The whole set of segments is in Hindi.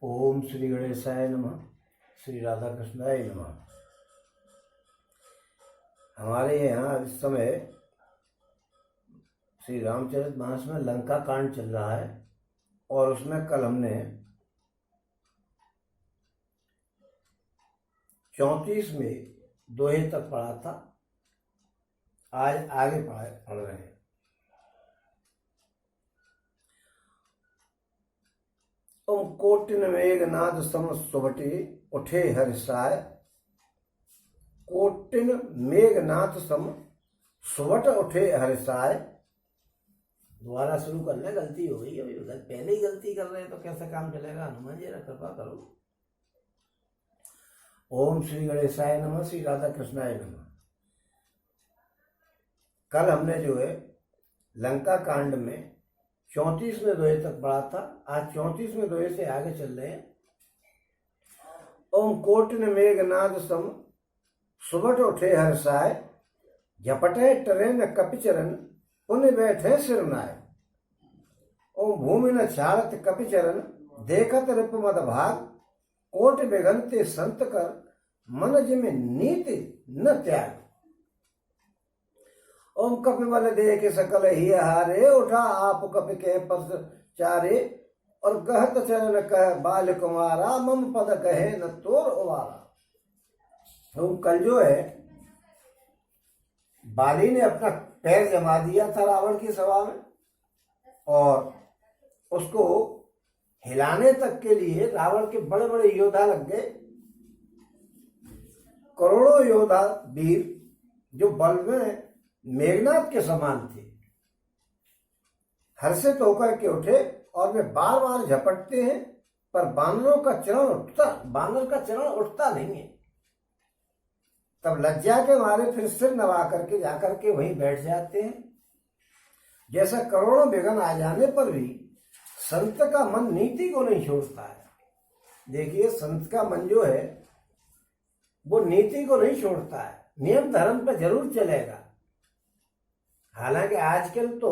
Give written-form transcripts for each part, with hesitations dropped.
ओम श्री गणेशाय नमः। श्री राधा कृष्णाय नमः। हमारे यहाँ इस समय श्री रामचरितमानस में लंका कांड चल रहा है और उसमें कल हमने 34 में दोहे तक पढ़ा था। आज आगे पढ़ रहे हैं। ओम कोटिन मेघनाद सम सुबटे उठे हर्षाय। कोटिन मेघनाथ सम सुबट उठे हर्षाय। दोबारा शुरू करना, गलती हो गई। अभी पहले ही गलती कर रहे हैं तो कैसे काम चलेगा। हनुमान जी कृपा करो। ओम श्री गणेशाय नमः। श्री राधा कृष्णाय नमः। कल हमने जो है लंका कांड में 34वें दोहे तक पढ़ा था। आज 34वें दोहे से आगे चल रहे हैं। ओम कोटिन मेघनाद सम सुबट उठे हर्षाय। झपटे टरेन कपिचरन पुण्य बैठे सिरनाय। ओम भूमि न छाड़त कपिचरन देखत रिप मद भाग। कोट बेगंते संत कर मन जिमे नीति न त्याग। ओम कपि बल देख सकल ही हारे। उठा आप कपि के पस चारे। और कहत चरण कह बाल कुमारा मम पद कहे न तोर उवारा। तो कल जो है बाली ने अपना पैर जमा दिया था रावण की सभा में और उसको हिलाने तक के लिए रावण के बड़े बड़े योद्धा लग गए। करोड़ों योद्धा वीर जो बल में मेघनाथ के समान थे, हर्षित होकर के उठे और वे बार बार झपटते हैं पर बानर का चरण उठता नहीं है। तब लज्जा के मारे फिर सिर नवा करके जाकर के वहीं बैठ जाते हैं। जैसा करोड़ों विघ्न आ जाने पर भी संत का मन नीति को नहीं छोड़ता है। देखिए, संत का मन जो है वो नीति को नहीं छोड़ता है, नियम धर्म पर जरूर चलेगा। हालांकि आजकल तो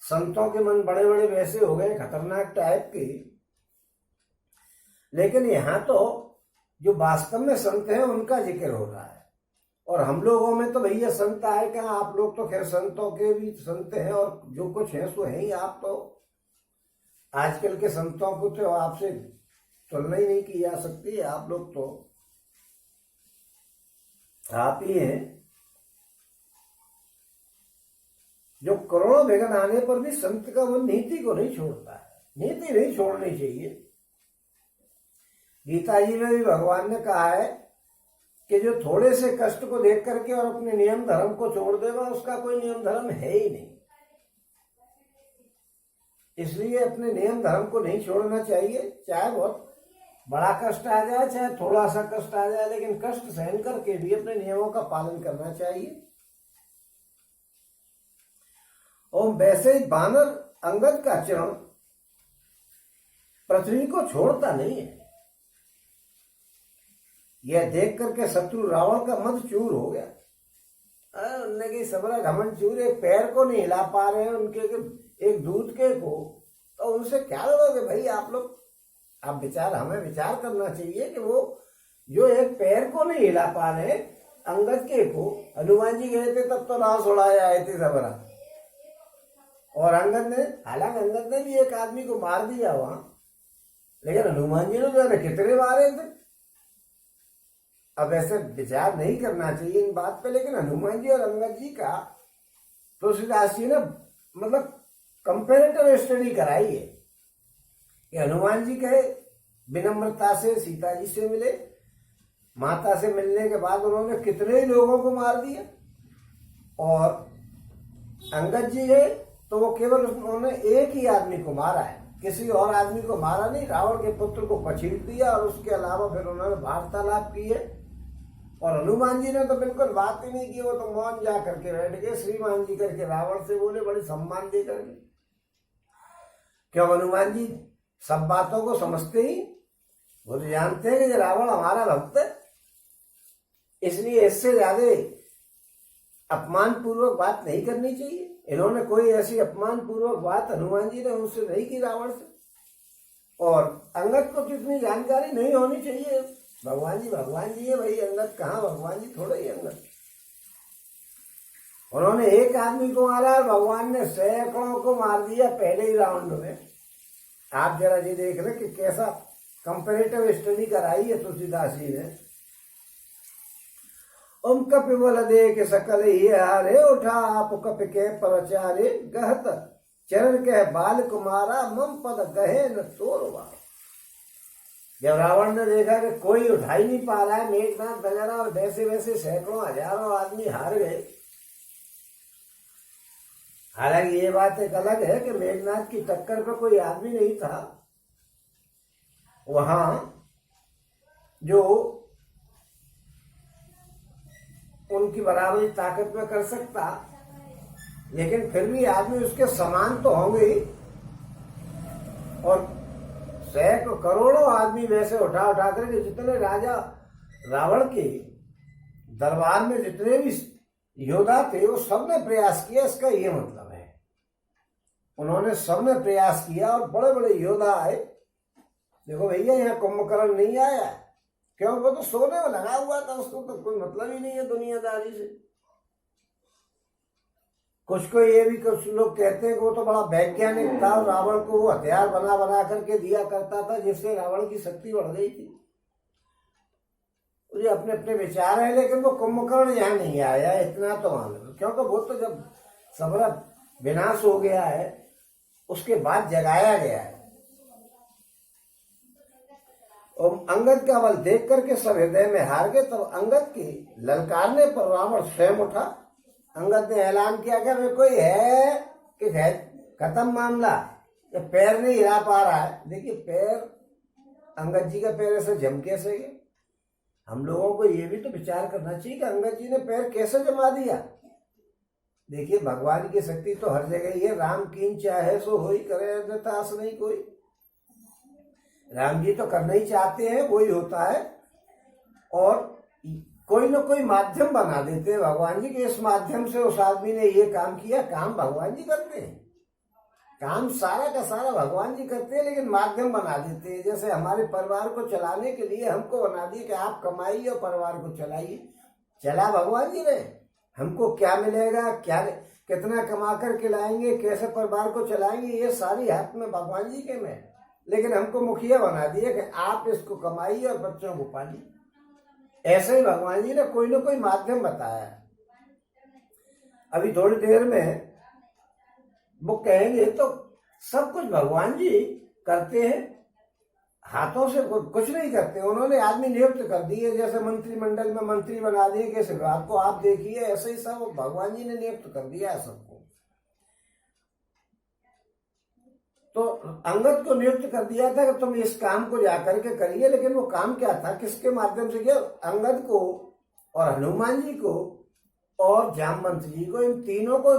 संतों के मन बड़े बड़े वैसे हो गए, खतरनाक टाइप के, लेकिन यहाँ तो जो वास्तव में संत हैं उनका जिक्र हो रहा है। और हम लोगों में तो भैया संत आए क्या, आप लोग तो खैर संतों के भी संत हैं और जो कुछ है सो है ही। आप तो आजकल के संतों को तो आपसे तुलना ही नहीं की जा सकती। आप लोग तो आप ही हैं जो करोड़ों विघ्न आने पर भी संत का मन नीति को नहीं छोड़ता है। नीति नहीं छोड़नी चाहिए। गीता जी में भी भगवान ने कहा है कि जो थोड़े से कष्ट को देख करके और अपने नियम धर्म को छोड़ देगा उसका कोई नियम धर्म है ही नहीं। इसलिए अपने नियम धर्म को नहीं छोड़ना चाहिए। चाहे बहुत बड़ा कष्ट आ जाए, चाहे थोड़ा सा कष्ट आ जाए, लेकिन कष्ट सहन करके भी अपने नियमों का पालन करना चाहिए। और वैसे ही बानर अंगद का चरण पृथ्वी को छोड़ता नहीं है। यह देख करके शत्रु रावण का मद चूर हो गया। उनने की सबरा घमंड चूर, एक पैर को नहीं हिला पा रहे हैं उनके एक दूध के को, तो उनसे क्या लोगे भाई। आप लोग हमें विचार करना चाहिए कि वो जो एक पैर को नहीं हिला पा रहे अंगद के को, हनुमान जी गए थे तब तो नाश उड़ाए आए थे सबरा। और हालांकि अंगद ने भी एक आदमी को मार दिया वहां, लेकिन हनुमान जी ने जो कितने मारे थे। अब ऐसे विचार नहीं करना चाहिए इन बात पे, लेकिन हनुमान जी और अंगद जी का तुलसीदास जी ने मतलब कंपेरेटिव स्टडी कराई है कि हनुमान जी गए विनम्रता से सीता जी से मिले। माता से मिलने के बाद उन्होंने कितने ही लोगों को मार दिया। और अंगद जी है तो वो केवल उन्होंने एक ही आदमी को मारा है, किसी और आदमी को मारा नहीं। रावण के पुत्र को पछीड़ दिया और उसके अलावा फिर उन्होंने वार्तालाप की है। और हनुमान जी ने तो बिल्कुल बात ही नहीं की, वो तो मौन जा करके बैठ गए, श्रीमान जी करके रावण से बोले, बड़ी सम्मान दे करके। क्यों, हनुमान जी सब बातों को समझते ही, वो तो जानते हैं कि रावण हमारा भक्त है, इसलिए इससे ज्यादा अपमान पूर्वक बात नहीं करनी चाहिए। इन्होंने कोई ऐसी अपमान पूर्वक बात हनुमान जी ने उनसे नहीं की रावण से। और अंगद को तो इतनी जानकारी नहीं होनी चाहिए। भगवान जी है भाई, अंगद कहाँ, भगवान जी थोड़ा ही अंगद। उन्होंने एक आदमी को मारा और भगवान ने सैकड़ों को मार दिया पहले ही राउंड में। आप जरा ये देख रहे कि कैसा कंपेरेटिव स्टडी कराई है तुलसीदास जी ने। ओम कपि बल दे के सकल ही हारे, उठा आप कपि के परचारे, गहत चरण के बाल कुमारा, मम पद गहे न तोरवा। जब रावण ने देखा कि कोई उठा ही नहीं पा रहा है, मेघनाथ वगैरह और वैसे वैसे सैकड़ों हजारों आदमी हार गए। हालांकि ये बात एक अलग है कि मेघनाथ की टक्कर पर कोई आदमी नहीं था वहां जो उनकी बराबरी ताकत में कर सकता, लेकिन फिर भी आदमी उसके समान तो होंगे ही। और सैकड़ों करोड़ों आदमी वैसे उठा उठा करके, जितने राजा रावण के दरबार में जितने भी योद्धा थे वो सबने प्रयास किया, इसका ये मतलब है। उन्होंने सबने प्रयास किया और बड़े बड़े योद्धा आए। देखो भैया, यहाँ कुंभकर्ण नहीं आया, क्यों? वो तो सोने में लगा हुआ था, उसको तो कोई मतलब ही नहीं है दुनियादारी से। कुछ लोग कहते हैं कि वो तो बड़ा वैज्ञानिक था और रावण को वो हथियार बना बना करके दिया करता था, जिससे रावण की शक्ति बढ़ गई थी। मुझे अपने अपने विचार है, लेकिन वो कुंभकर्ण यहाँ नहीं आया, इतना तो मालूम, क्योंकि वो तो जब सबरा विनाश हो गया है उसके बाद जगाया गया है। और अंगद का बल देख करके सब हृदय में हार गए। तब अंगद की ललकारने पर रावण स्वयं उठा। अंगद ने ऐलान किया कि वे कोई है कि है खत्म मामला, ये पैर नहीं हिला पा रहा है। देखिए, पैर अंगद जी का पैर ऐसे जम कैसे गए? हम लोगों को ये भी तो विचार करना चाहिए कि अंगद जी ने पैर कैसे जमा दिया। देखिए, भगवान की शक्ति तो हर जगह ही है। राम कीन चाहे सो होई, करे अन्यथा आस नहीं कोई। राम जी तो करना ही चाहते हैं, वही होता है। और कोई ना कोई माध्यम बना देते हैं भगवान जी के, इस माध्यम से उस आदमी ने ये काम किया। काम भगवान जी करते हैं, काम सारा का सारा भगवान जी करते हैं, लेकिन माध्यम बना देते हैं। जैसे हमारे परिवार को चलाने के लिए हमको बना दिए कि आप कमाइए और परिवार को चलाइए। चला भगवान जी ने। हमको क्या मिलेगा, क्या कितना कमा करके लाएंगे, कैसे परिवार को चलाएंगे, ये सारी हाथ में भगवान जी के में। लेकिन हमको मुखिया बना दिया कि आप इसको कमाइए और बच्चों को पालिए। ऐसे ही भगवान जी ने कोई ना कोई माध्यम बताया। अभी थोड़ी देर में वो कहेंगे तो सब कुछ भगवान जी करते हैं, हाथों से कुछ नहीं करते। उन्होंने आदमी नियुक्त कर दिए, जैसे मंत्रिमंडल में मंत्री बना दिए, कैसे आपको आप देखिए, ऐसे ही सब भगवान जी ने नियुक्त कर दिया है सबको। तो अंगद को नियुक्त कर दिया था कि तुम इस काम को जाकर के करिए, लेकिन वो काम क्या था, किसके माध्यम से किया? अंगद को और हनुमान जी को और जामवंत जी को, इन तीनों को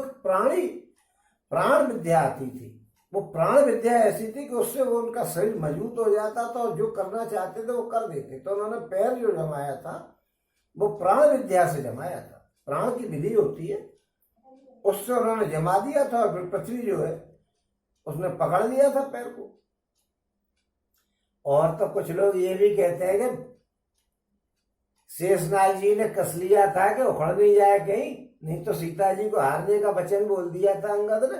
प्राण विद्या आती थी। वो प्राण विद्या ऐसी थी कि उससे वो उनका शरीर मजबूत हो जाता था और जो करना चाहते थे वो कर देते। तो उन्होंने पैर जो जमाया था वो प्राण विद्या से जमाया था। प्राण की विधि होती है, उससे उन्होंने जमा दिया था और फिर पृथ्वी जो है उसने पकड़ लिया था पैर को। और तो कुछ लोग ये भी कहते हैं कि शेषनाग जी ने कस लिया था कि उखड़ नहीं जाए कहीं, नहीं तो सीता जी को हारने का वचन बोल दिया था अंगद ने।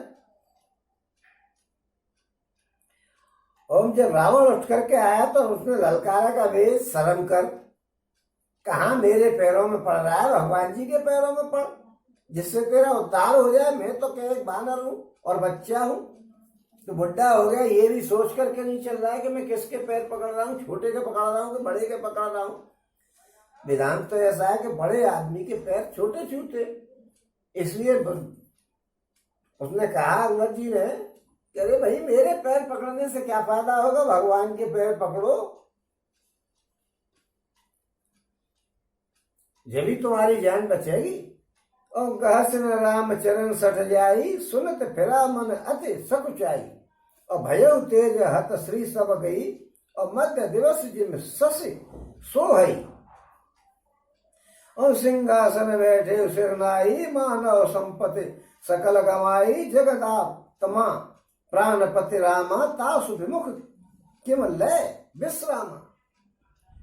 और जब रावण उठ करके आया तो उसने ललकारा का वेश शर्म कर, कहा मेरे पैरों में पड़ रहा है, भगवान जी के पैरों में पड़, जिससे तेरा उद्धार हो जाए। मैं तो क्या एक बानर हूं और बच्चा हूं, तो बुढ़ा हो गया, ये भी सोच करके नहीं चल रहा है कि मैं किसके पैर पकड़ रहा हूँ, छोटे के पकड़ रहा हूँ कि बड़े के पकड़ रहा हूँ। विधान तो ऐसा है कि बड़े आदमी के पैर छोटे छोटे, इसलिए उसने कहा अंगद जी ने, अरे भाई मेरे पैर पकड़ने से क्या फायदा होगा, भगवान के पैर पकड़ो, जब भी तुम्हारी जान बचेगी। और कहस न राम चरण सठ जाई, सुनत फिरा मन अति सकुचाई। और भयो तेज हत श्री सब गई, और मध्य दिवस जिम शशि सोहई। और सिंहासन बैठे सिरनाई, मानव संपत्ति सकल गवाई। जगदाप तमा प्राणपति रामा, तासु विमुख किम लय विश्राम।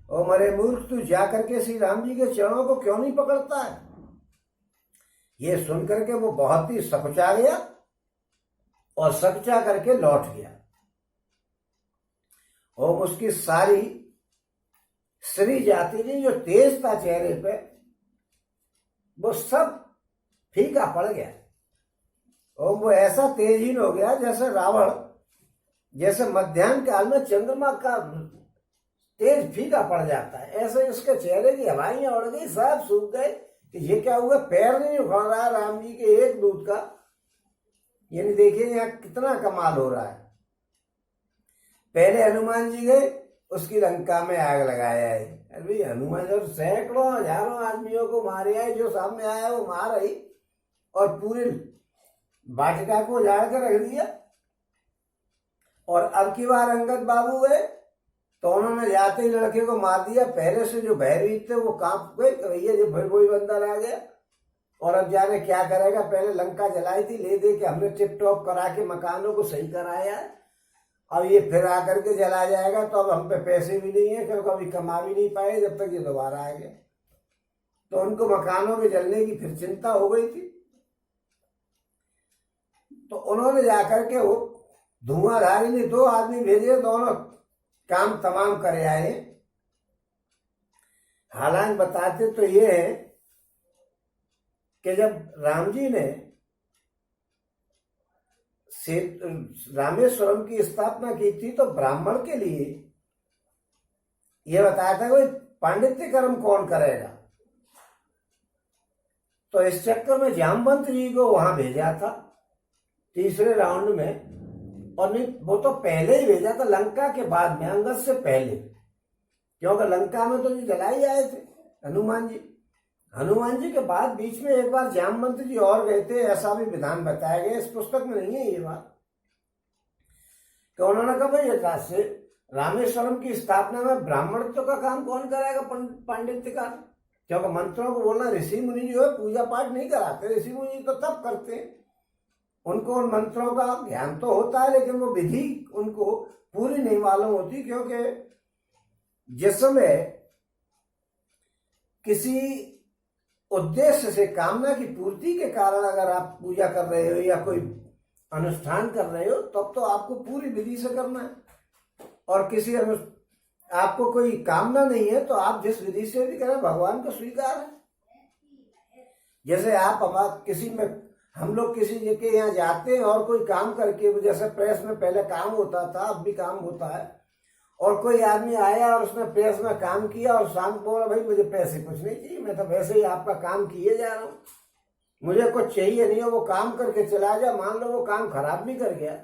और मरे मूर्ख, तू जा करके श्री राम जी के चरणों को क्यों नहीं पकड़ता है? ये सुन करके वो बहुत ही सकुचा गया और सकुचा करके लौट गया। और उसकी सारी श्री जाति ने जो तेज था चेहरे पे, वो सब फीका पड़ गया। और वो ऐसा तेजहीन हो गया जैसे रावण, जैसे मध्याह्न काल में चंद्रमा का तेज फीका पड़ जाता है, ऐसे इसके चेहरे की हवाइयां उड़ गई, सब सूख गए कि ये क्या हुआ। पैर नहीं उखड़ रहा राम जी के एक दूत का। यानी देखिए यहाँ कितना कमाल हो रहा है। पहले हनुमान जी गए, उसकी लंका में आग लगाया है। अरे हनुमान जब सैकड़ों हजारों आदमियों को मारे आए, जो सामने आया वो मार आई और पूरे वाटिका को उजाड़ कर रख दिया। और अब की बार अंगद बाबू गए तो उन्होंने जाते ही लड़के को मार दिया। पहले से जो भयभीत थे वो कांप गए, भैया जो फिर कोई बंदा आ गया। और अब जाने क्या करेगा। पहले लंका जलाई थी, ले दे के हमने टिप टॉप करा के मकानों को सही कराया है। अब ये फिर आकर के जला जाएगा तो अब हम पे पैसे भी नहीं है, क्योंकि अभी कमा भी नहीं पाए जब तक ये दोबारा आ गया। तो उनको मकानों के जलने की फिर चिंता हो गई थी। तो उन्होंने जाकर के वो धुआंधारी ने 2 आदमी भेजे, दोनों काम तमाम करे आए। हालांकि बताते तो ये है कि जब राम जी ने रामेश्वरम की स्थापना की थी तो ब्राह्मण के लिए यह बताया था कि पांडित्य कर्म कौन करेगा। तो इस चक्कर में जामवंत जी को वहां भेजा था तीसरे राउंड में। और नहीं, वो तो पहले ही भेजा था, लंका के बाद में, अंगद से पहले, क्योंकि लंका में तो ये जलाई आए थे हनुमान जी। हनुमान जी के बाद बीच में एक बार जामवंत जी और गए थे, ऐसा भी विधान बताया गया। इस पुस्तक में नहीं है ये बात। तो उन्होंने कहा भाई से रामेश्वरम की स्थापना में ब्राह्मणत्व का काम कौन कराएगा, पांडित्य का? क्योंकि मंत्रों को बोलना, ऋषि मुनि जो है पूजा पाठ नहीं कराते। ऋषि मुनि तो तब करते हैं, उनको उन मंत्रों का ज्ञान तो होता है, लेकिन वो विधि उनको पूरी नहीं मालूम होती। क्योंकि जिस समय किसी उद्देश्य से, कामना की पूर्ति के कारण अगर आप पूजा कर रहे हो या कोई अनुष्ठान कर रहे हो, तब तो आपको पूरी विधि से करना है। और किसी आपको कोई कामना नहीं है तो आप जिस विधि से भी करें भगवान को स्वीकार है। जैसे आप किसी में, हम लोग किसी के यहाँ जाते हैं और कोई काम करके, जैसे प्रेस में पहले काम होता था, अब भी काम होता है, और कोई आदमी आया और उसने प्रेस में काम किया और शाम को बोला भाई मुझे पैसे कुछ नहीं चाहिए, मैं तो वैसे ही आपका काम किए जा रहा हूँ, मुझे कुछ चाहिए नहीं है, वो काम करके चला गया। मान लो वो काम खराब भी कर गया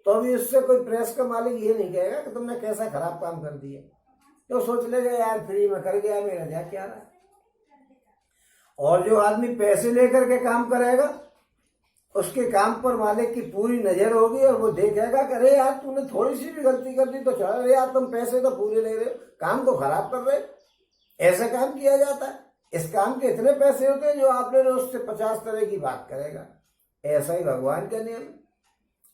तो अभी उससे कोई प्रेस का मालिक ये नहीं कहेगा कि तुमने कैसा खराब काम कर दिया। तो सोच लेगा यार फ्री में कर गया, मेरा जा क्या रहा। और जो आदमी पैसे लेकर के काम करेगा उसके काम पर मालिक की पूरी नजर होगी और वो देखेगा कि अरे यार तूने थोड़ी सी भी गलती कर दी तो चला, अरे यार तुम पैसे तो पूरे ले रहे हो, काम को खराब कर रहे हो। ऐसा काम किया जाता है। इस काम के इतने पैसे होते हैं जो आपने उससे 50 तरह की बात करेगा। ऐसा ही भगवान का नियम।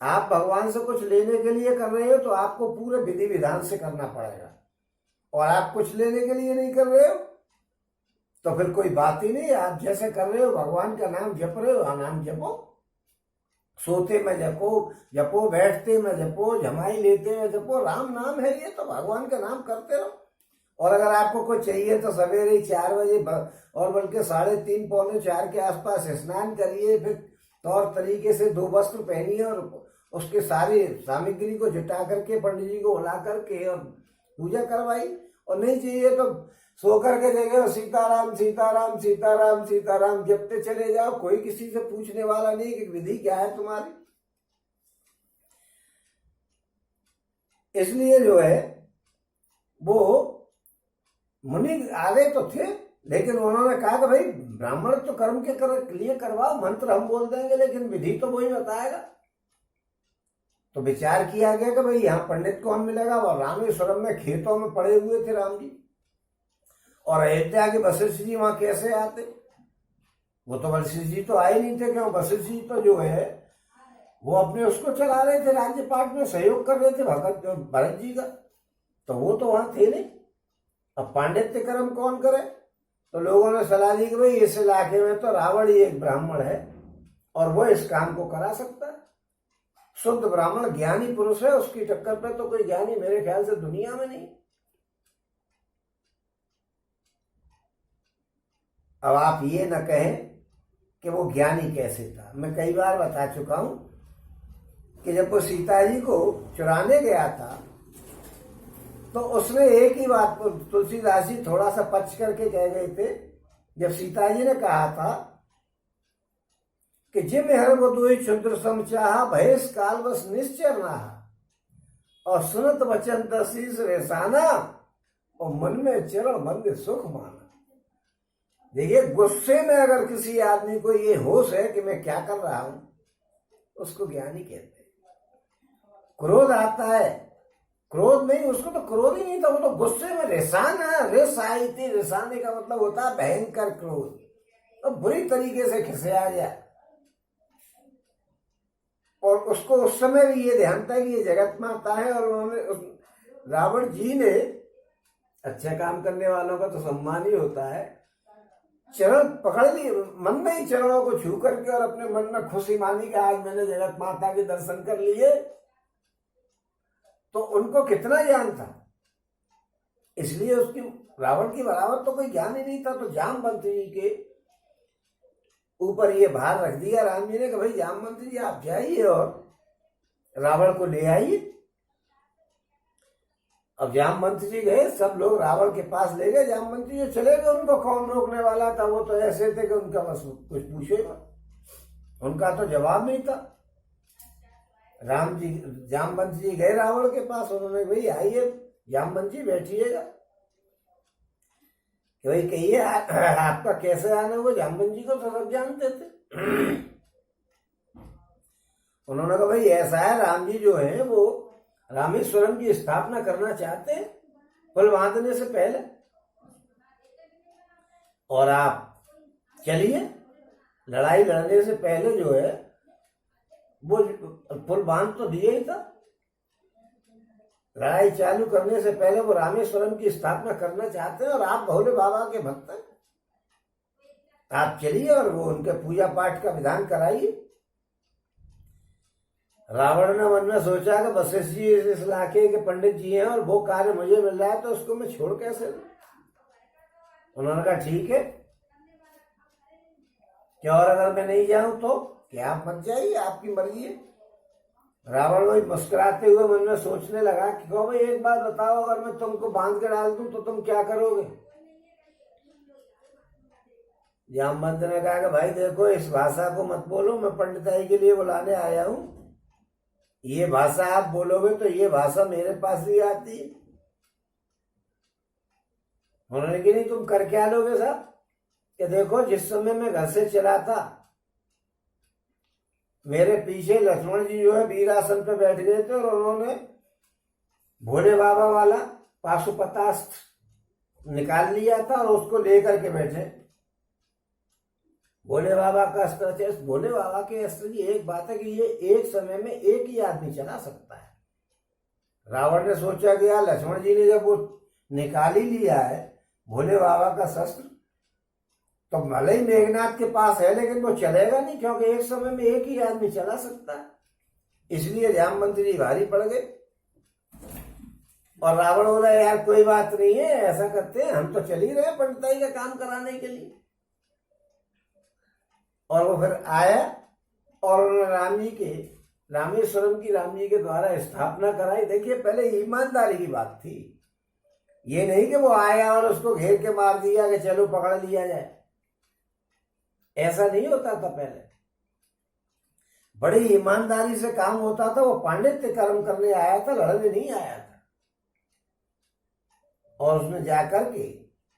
आप भगवान से कुछ लेने के लिए कर रहे हो तो आपको पूरे विधि विधान से करना पड़ेगा। और आप कुछ लेने के लिए नहीं कर रहे हो तो फिर कोई बात ही नहीं। आप जैसे कर रहे हो, भगवान का नाम जप रहे हो, नाम जपो, सोते में जपो, बैठते में जपो, जमाई लेते में जपो, राम नाम है ये, तो भगवान का नाम करते रहो। और अगर आपको कुछ चाहिए तो सवेरे 4 बजे और बल्कि 3:30 पौने 4 के आसपास स्नान करिए, फिर तौर तरीके से 2 वस्त्र पहनिए और उसके सारी सामग्री को जुटा करके पंडित जी को बुला करके और पूजा करवाई। और नहीं चाहिए तो सो करके देखे सीताराम सीताराम सीताराम सीताराम जपते चले जाओ, कोई किसी से पूछने वाला नहीं कि विधि क्या है तुम्हारी। इसलिए जो है वो मुनि आगे तो थे, लेकिन उन्होंने कहा कि भाई ब्राह्मण तो कर्म के लिए करवाओ, मंत्र हम बोल देंगे लेकिन विधि तो वही बताएगा। तो विचार किया गया कि भाई यहाँ पंडित कौन मिलेगा। और रामेश्वरम में खेतों में पड़े हुए थे राम जी, और अयोध्या के वशिष्ठ जी वहां कैसे आते? वो तो वशिष्ठ जी तो आए नहीं थे, क्यों? वशिष्ठ जी तो जो है वो अपने उसको चला रहे थे, राज्य पाठ में सहयोग कर रहे थे भरत जी का, तो वो तो वहां थे नहीं। अब पांडित्य कर्म कौन करे? तो लोगों ने सलाह दी कि भाई इस इलाके में तो रावण ही एक ब्राह्मण है और वो इस काम को करा सकता है। शुद्ध ब्राह्मण ज्ञानी पुरुष है, उसकी टक्कर पे तो कोई ज्ञानी मेरे ख्याल से दुनिया में नहीं। अब आप ये न कहें कि वो ज्ञानी कैसे था। मैं कई बार बता चुका हूं कि जब वो सीता जी को चुराने गया था तो उसने एक ही बात को तुलसीदास जी थोड़ा सा पच करके कह गए थे। जब सीता जी ने कहा था कि जिम हर बधुई क्षुद्र समचाहा भयस काल बस निश्चर रहा और सुनत वचन दशीस रेसाना और मन में चरण मंदिर सुख माना। देखिए, गुस्से में अगर किसी आदमी को ये होश है कि मैं क्या कर रहा हूं, उसको ज्ञानी कहते हैं। क्रोध आता है, क्रोध नहीं, उसको तो क्रोध ही नहीं था, वो तो गुस्से में रेसाना, रेसाइती, रेसाने का मतलब होता है भयंकर क्रोध, तो बुरी तरीके से खिसे आ गया। और उसको उस समय भी ये ध्यान था कि ये जगत माता है और उन्होंने रावण जी ने, अच्छा काम करने वालों का तो सम्मान ही होता है, चरण पकड़ लिए, मन में ही चरणों को छू करके और अपने मन में खुशी मानी कि आज मैंने जगत माता के दर्शन कर लिए। तो उनको कितना ज्ञान था, इसलिए उसकी रावण की बराबर तो कोई ज्ञान ही नहीं था। तो जामवंत जी के ऊपर ये भार रख दिया राम जी ने कि भाई जामवंत जी आप जाइए और रावण को ले आइए। अब जामवंत जी गए, सब लोग रावण के पास ले गए, जामवंत जी चले गए, उनको कौन रोकने वाला था? वो तो ऐसे थे कि उनका बस कुछ पूछे मत, उनका तो जवाब नहीं था। राम जी, जामवंत जी गए रावण के पास, उन्होंने भाई आइए जामवंत जी बैठिएगा, कि भाई कहिए आपका कैसे आना हुआ। जामवंत जी को तो सब जानते थे। उन्होंने कहा भाई ऐसा है, राम जी जो है वो रामेश्वरम की स्थापना करना चाहते हैं पुल बांधने से पहले, और आप चलिए, लड़ाई लड़ने से पहले जो है वो पुल बांध तो दिए ही था, लड़ाई चालू करने से पहले वो रामेश्वरम की स्थापना करना चाहते हैं और आप भोले बाबा के भक्त हैं, आप चलिए और वो उनके पूजा पाठ का विधान कराइए। रावण ने मन में सोचा कि वशिष्ठ जी इस इलाके के पंडित जी हैं और वो कार्य मुझे मिल रहा है तो उसको मैं छोड़ कैसे दूं। उन्होंने कहा ठीक है, क्या और अगर मैं नहीं जाऊं तो? क्या आप मत जाइए, आपकी मर्जी है। रावण वही मुस्कुराते हुए मन में सोचने लगा कि कहो भाई एक बात बताओ, अगर मैं तुमको बांध के डाल दूं तो तुम क्या करोगे? जामवंत ने कहा कि भाई देखो, इस भाषा को मत बोलो, मैं पंडिताई के लिए बुलाने आया हूं, ये भाषा आप बोलोगे तो ये भाषा मेरे पास भी आती है। उन्होंने कि नहीं, तुम कर क्या लोगे साहब? कि देखो, जिस समय मैं घर से चला था, मेरे पीछे लक्ष्मण जी जो है वीरासन पे बैठ गए थे और उन्होंने भोले बाबा वाला पाशुपतास्त्र निकाल लिया था और उसको लेकर के बैठे। भोले बाबा का अस्त्र, भोले बाबा के अस्त्र की एक बात है कि ये एक समय में एक ही आदमी चला सकता है। रावण ने सोचा कि यार लक्ष्मण जी ने जब वो निकाल ही लिया है भोले बाबा का शस्त्र, तो भले ही मेघनाथ के पास है लेकिन वो चलेगा नहीं, क्योंकि एक समय में एक ही आदमी चला सकता है। इसलिए जामवंत जी भारी पड़ गए और रावण बोला यार कोई बात नहीं है, ऐसा करते हैं, हम तो चल ही रहे पंडिताई का काम कराने के लिए। और वो फिर आया और उन्होंने राम जी के, रामेश्वरम की राम जी के द्वारा स्थापना कराई। देखिए, पहले ईमानदारी की बात थी, ये नहीं कि वो आया और उसको घेर के मार दिया कि चलो पकड़ लिया जाए, ऐसा नहीं होता था। पहले बड़ी ईमानदारी से काम होता था। वो पांडित्य कर्म करने आया था, लड़ने नहीं आया था। और उसने जाकर के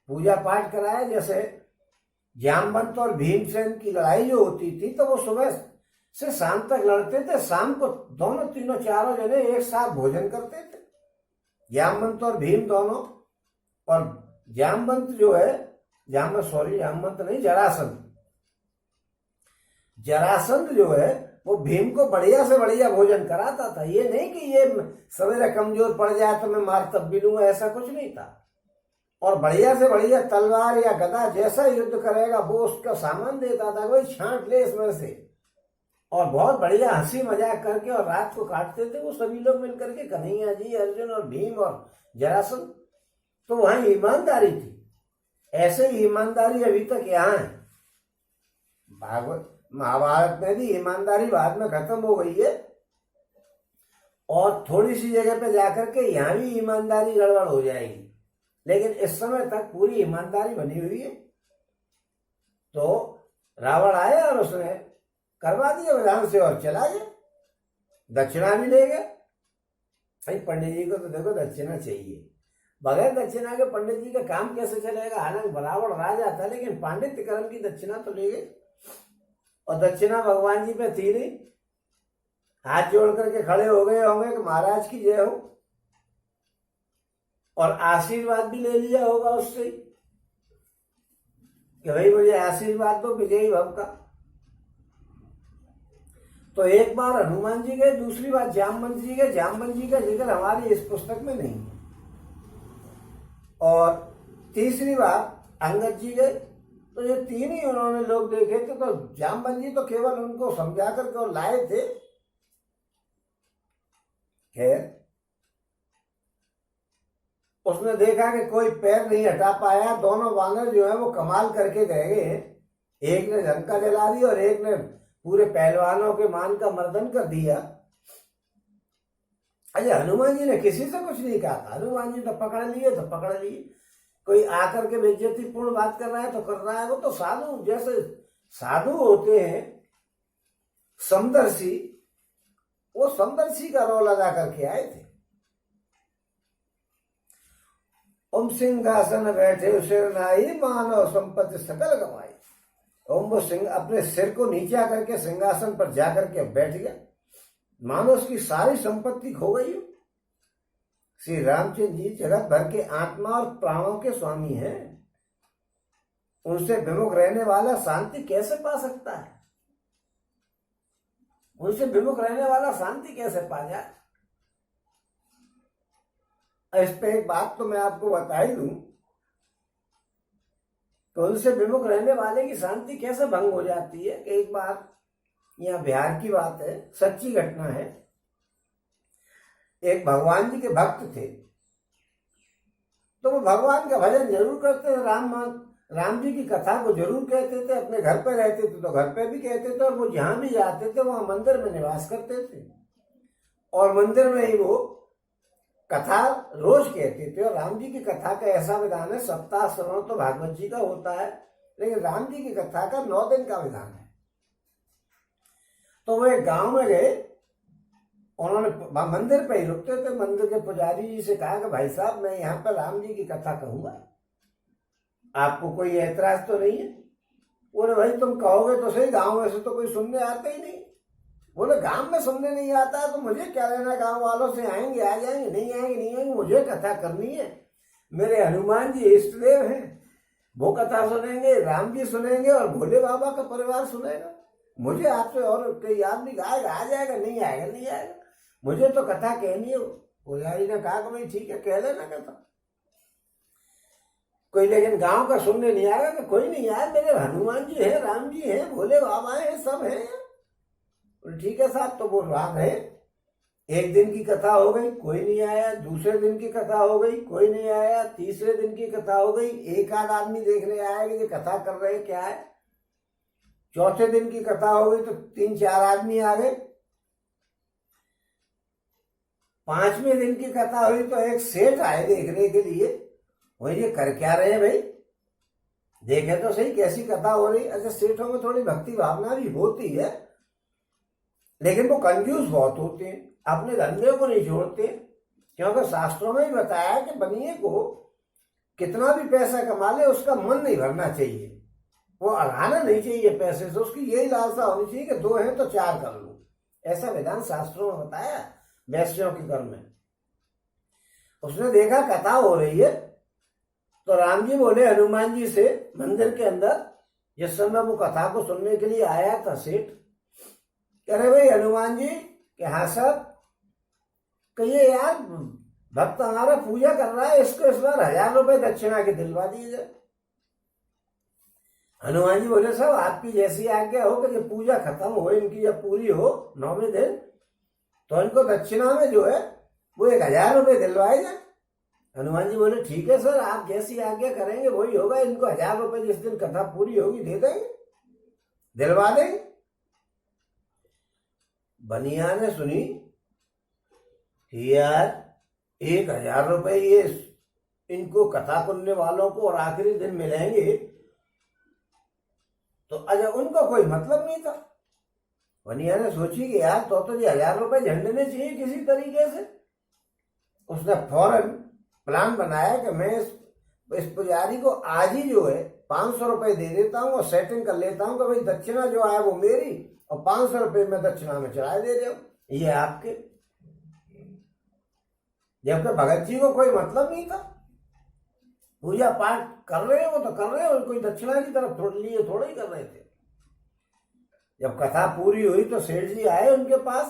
पूजा पाठ कराया। जैसे जामवंत और भीमसेन की लड़ाई जो होती थी तो वो सुबह से शाम तक लड़ते थे, शाम को दोनों तीनों चारों जने एक साथ भोजन करते थे, जामवंत और भीम दोनों। और जामवंत जो है, जामवंत नहीं, जरासंध जो है वो भीम को बढ़िया से बढ़िया भोजन कराता था। ये नहीं कि ये सवेरे कमजोर पड़ जाए तो मैं मार तब भी लूंगा, ऐसा कुछ नहीं था। और बढ़िया से बढ़िया तलवार या गदा जैसा युद्ध करेगा वो उसका सामान देता था, वही छांट ले इसमें से। और बहुत बढ़िया हंसी मजाक करके और रात को काटते थे वो सभी लोग मिलकर के, कन्हैया जी, अर्जुन और भीम और जरासंध। तो वहां ईमानदारी थी। ऐसे ही ईमानदारी अभी तक यहाँ है। भागवत महाभारत में भी ईमानदारी बाद में खत्म हो गई है, और थोड़ी सी जगह पे जाकर के यहाँ भी ईमानदारी गड़बड़ हो जाएगी, लेकिन इस समय तक पूरी ईमानदारी बनी हुई है। तो रावण आया और उसने करवा दिया विधान से और चला गया, दक्षिणा भी ले गया। भाई पंडित जी को तो देखो दक्षिणा चाहिए, बगैर दक्षिणा के पंडित जी का काम कैसे चलेगा। हालांकि रावण राजा था लेकिन पांडित्य कर्म की दक्षिणा तो ले गए। और दक्षिणा भगवान जी पे थी नहीं, हाथ जोड़ करके खड़े हो गए होंगे कि महाराज की जय हो, और आशीर्वाद भी ले लिया होगा उससे कि भाई मुझे आशीर्वाद दो विजयी भव का। तो एक बार हनुमान जी गए, दूसरी बार जामवंत जी गए। जामवंत जी का जिक्र हमारी इस पुस्तक में नहीं है। और तीसरी बार अंगद जी गए। तो ये तीन ही उन्होंने लोग देखे थे। तो जामवंत जी तो केवल उनको समझा करके और लाए थे। खैर उसने देखा कि कोई पैर नहीं हटा पाया। दोनों वानर जो है वो कमाल करके गए हैं। एक ने लंका जला दी और एक ने पूरे पहलवानों के मान का मर्दन कर दिया। अरे हनुमान जी ने किसी से कुछ नहीं कहा था। हनुमान जी तो पकड़ लिए तो पकड़ लिए। कोई आकर के बेइज्जतीपूर्ण बात कर रहा है तो कर रहा है। वो तो साधु जैसे साधु होते हैं, समदर्शी, वो समदर्शी का रोल अदा करके आए थे। ओम सिंहासन बैठे सिर नाई, मानव संपत्ति सकल गवाई। ओम वो सिंह अपने सिर को नीचा करके सिंहासन पर जाकर के बैठ गया, मानो उसकी सारी संपत्ति खो गई हो। श्री रामचंद्र जी जगत भर के आत्मा और प्राणों के स्वामी हैं। उनसे विमुख रहने वाला शांति कैसे पा सकता है? उनसे विमुख रहने वाला शांति कैसे पा जाए? इस पे एक बात तो मैं आपको बता ही दूं, तो उनसे विमुख रहने वाले की शांति कैसे भंग हो जाती है। एक बार यह बिहार की बात है, सच्ची घटना है। एक भगवान जी के भक्त थे, तो वो भगवान का भजन जरूर करते थे, राम जी की कथा को जरूर कहते थे। अपने घर पे रहते थे तो घर पे भी कहते थे, और वो जहां भी जाते थे वहां मंदिर में निवास करते थे, और मंदिर में ही वो कथा रोज कहते थे। और राम जी की कथा का ऐसा विधान है, सप्ताह श्रवण तो भागवत जी का होता है, लेकिन राम जी की कथा का 9 दिन का विधान है। तो वो एक गांव में गए, उन्होंने मंदिर पे ही रुकते थे। मंदिर के पुजारी जी से कहा कि भाई साहब मैं यहाँ पर राम जी की कथा कहूंगा, आपको कोई ऐतराज तो नहीं है? बोले भाई तुम कहोगे तो सही, गांव में से तो कोई सुनने आता ही नहीं। बोले गांव में सुनने नहीं आता तो मुझे क्या लेना, गांव वालों से आएंगे आ जाएंगे, नहीं आएंगे नहीं आएंगे, मुझे कथा करनी है। मेरे हनुमान जी इष्टदेव हैं, वो कथा सुनेंगे, राम जी सुनेंगे और भोले बाबा का परिवार सुनेगा। मुझे आपसे और कोई आदमी आएगा आ जाएगा, नहीं आएगा नहीं आएगा, मुझे तो कथा कहनी है। पुजारी ने कहा कि भाई ठीक है कह लेना कथा। कोई लेकिन गांव का सुनने नहीं आएगा कि कोई नहीं आया, मेरे हनुमान जी हैं, राम जी हैं, भोले बाबा हैं, सब हैं। ठीक है साहब। तो वो राम है। एक दिन की कथा हो गई, कोई नहीं आया। दूसरे दिन की कथा हो गई, कोई नहीं आया। तीसरे दिन की कथा हो गई, एक आध आदमी देखने आया कि ये कथा कर रहे क्या है। चौथे दिन की कथा हो गई तो 3-4 आदमी आ गए। 5वें दिन की कथा हुई तो एक सेठ आए देखने के लिए, वही ये कर क्या रहे भाई, देखे तो सही कैसी कथा हो रही। अच्छा सेठों में थोड़ी भक्ति भावना भी होती है, लेकिन वो कंजूस बहुत होते हैं, अपने धंधे को नहीं छोड़ते। क्योंकि शास्त्रों में भी बताया कि बनिए को कितना भी पैसा कमा ले उसका मन नहीं भरना चाहिए, वो अड़ाना नहीं चाहिए पैसे से। उसकी यही लालसा होनी चाहिए कि 2 हैं तो 4 कर लूं। ऐसा विधान शास्त्रों में बताया वैश्यों के कर्म में। उसने देखा कथा हो रही है तो राम जी बोले हनुमान जी से मंदिर के अंदर, जिस समय वो कथा को सुनने के लिए आया था सेठ, कह रहे भाई हनुमान जी कि हाँ साहब, कहिए यार भक्त हमारा पूजा कर रहा है, इसको इस बार 1000 रुपए दक्षिणा के दिलवा दीजिए। हनुमान जी बोले साहब आपकी जैसी आज्ञा हो कि जब पूजा खत्म हो इनकी, जब पूरी हो 9वें दिन, तो इनको दक्षिणा में जो है वो 1000 रुपए दिलवाए जाए। हनुमान जी बोले ठीक है सर, आप जैसी आज्ञा करेंगे वही होगा, इनको 1000 रुपए जिस दिन कथा पूरी होगी दे देंगे, दिलवा देंगे। बनिया ने सुनी कि यार 1000 रुपए ये इनको कथा सुनने वालों को और आखिरी दिन मिलेंगे, तो अच्छा उनको कोई मतलब नहीं था। बनिया ने सोची कि यार तो ये 1000 रुपए झंडने चाहिए किसी तरीके से। उसने फौरन प्लान बनाया कि मैं इस पुजारी को आज ही जो है 500 रुपए दे देता हूँ और सेटिंग कर लेता हूँ कि भाई दक्षिणा जो है वो मेरी और 500 रुपए मैं दक्षिणा में चढ़ा दे रहा हूँ, ये आपके। जबकि भगत जी को कोई मतलब नहीं था, पूजा पाठ कर रहे हो तो कर रहे हो, कोई दक्षिणा की तरफ लिए थोड़ा ही कर रहे थे। जब कथा पूरी हुई तो सेठ जी आए उनके पास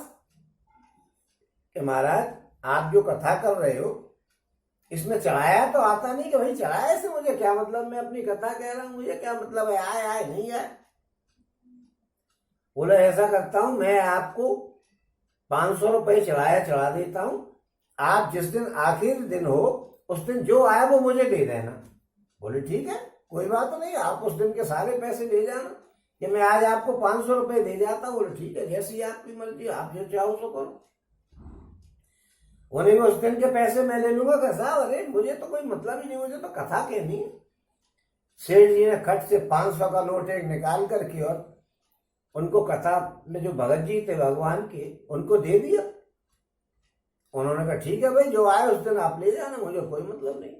कि महाराज आप जो कथा कर रहे हो इसमें चढ़ाया तो आता नहीं, कि भाई चढ़ाया से मुझे क्या मतलब, मैं अपनी कथा कह रहा हूं, मुझे क्या मतलब है आए आए नहीं आए। बोले ऐसा करता हूं मैं आपको 500 रुपए चढ़ा देता हूं, आप जिस दिन आखिरी दिन हो उस दिन जो आया वो मुझे दे देना। बोले ठीक है कोई बात नहीं, आप उस दिन के सारे पैसे ले जाना कि मैं आज आपको 500 रुपए दे जाता हूँ। बोले ठीक है जैसी आपकी मर्जी, आप जो चाहो सो करो। उन्हें उस दिन के पैसे मैं ले लूंगा कि साहब अरे मुझे तो कोई मतलब ही नहीं, मुझे तो कथा कहनी है। सेठ जी ने खट से 500 का नोट एक निकाल करके और उनको कथा में जो भगत जी थे भगवान के उनको दे दिया। उन्होंने कहा ठीक है भाई जो आए उस दिन आप ले जाना, मुझे कोई मतलब नहीं।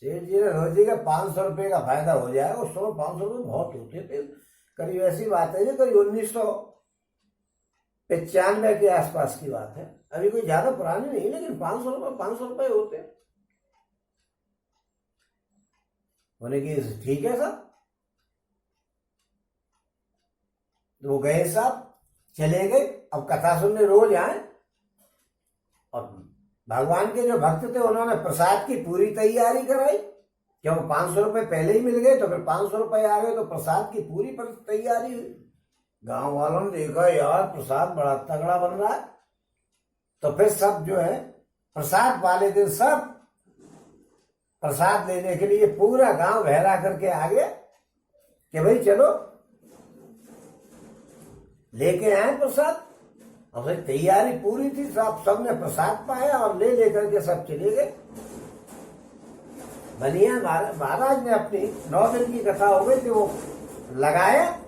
सेठ जी ने सोची कि 500 रुपए का फायदा हो जाएगा। उस समय 500 रुपये बहुत होते थे, करीब ऐसी बात है जो करीब 1995 के आसपास की बात है, अभी कोई ज्यादा पुरानी नहीं, लेकिन 500 रुपए होते। होने की ठीक है साहब। तो वो गए साहब, चले गए। अब कथा सुनने रोज आए और भगवान के जो भक्त थे उन्होंने प्रसाद की पूरी तैयारी कराई। जब 500 रुपए पहले ही मिल गए तो फिर 500 रुपए आ गए तो प्रसाद की पूरी तैयारी हुई। गांव वालों ने देखा यार प्रसाद बड़ा तगड़ा बन रहा है, तो फिर सब जो है प्रसाद वाले दिन सब प्रसाद लेने के लिए पूरा गांव बहरा करके आ गया कि भाई चलो लेके आए प्रसाद। और फिर तैयारी पूरी थी, सबने प्रसाद पाया और ले लेकर के सब चले गए। बनिया महाराज ने अपनी 9 दिन की कथा हो गई थी, वो लगाया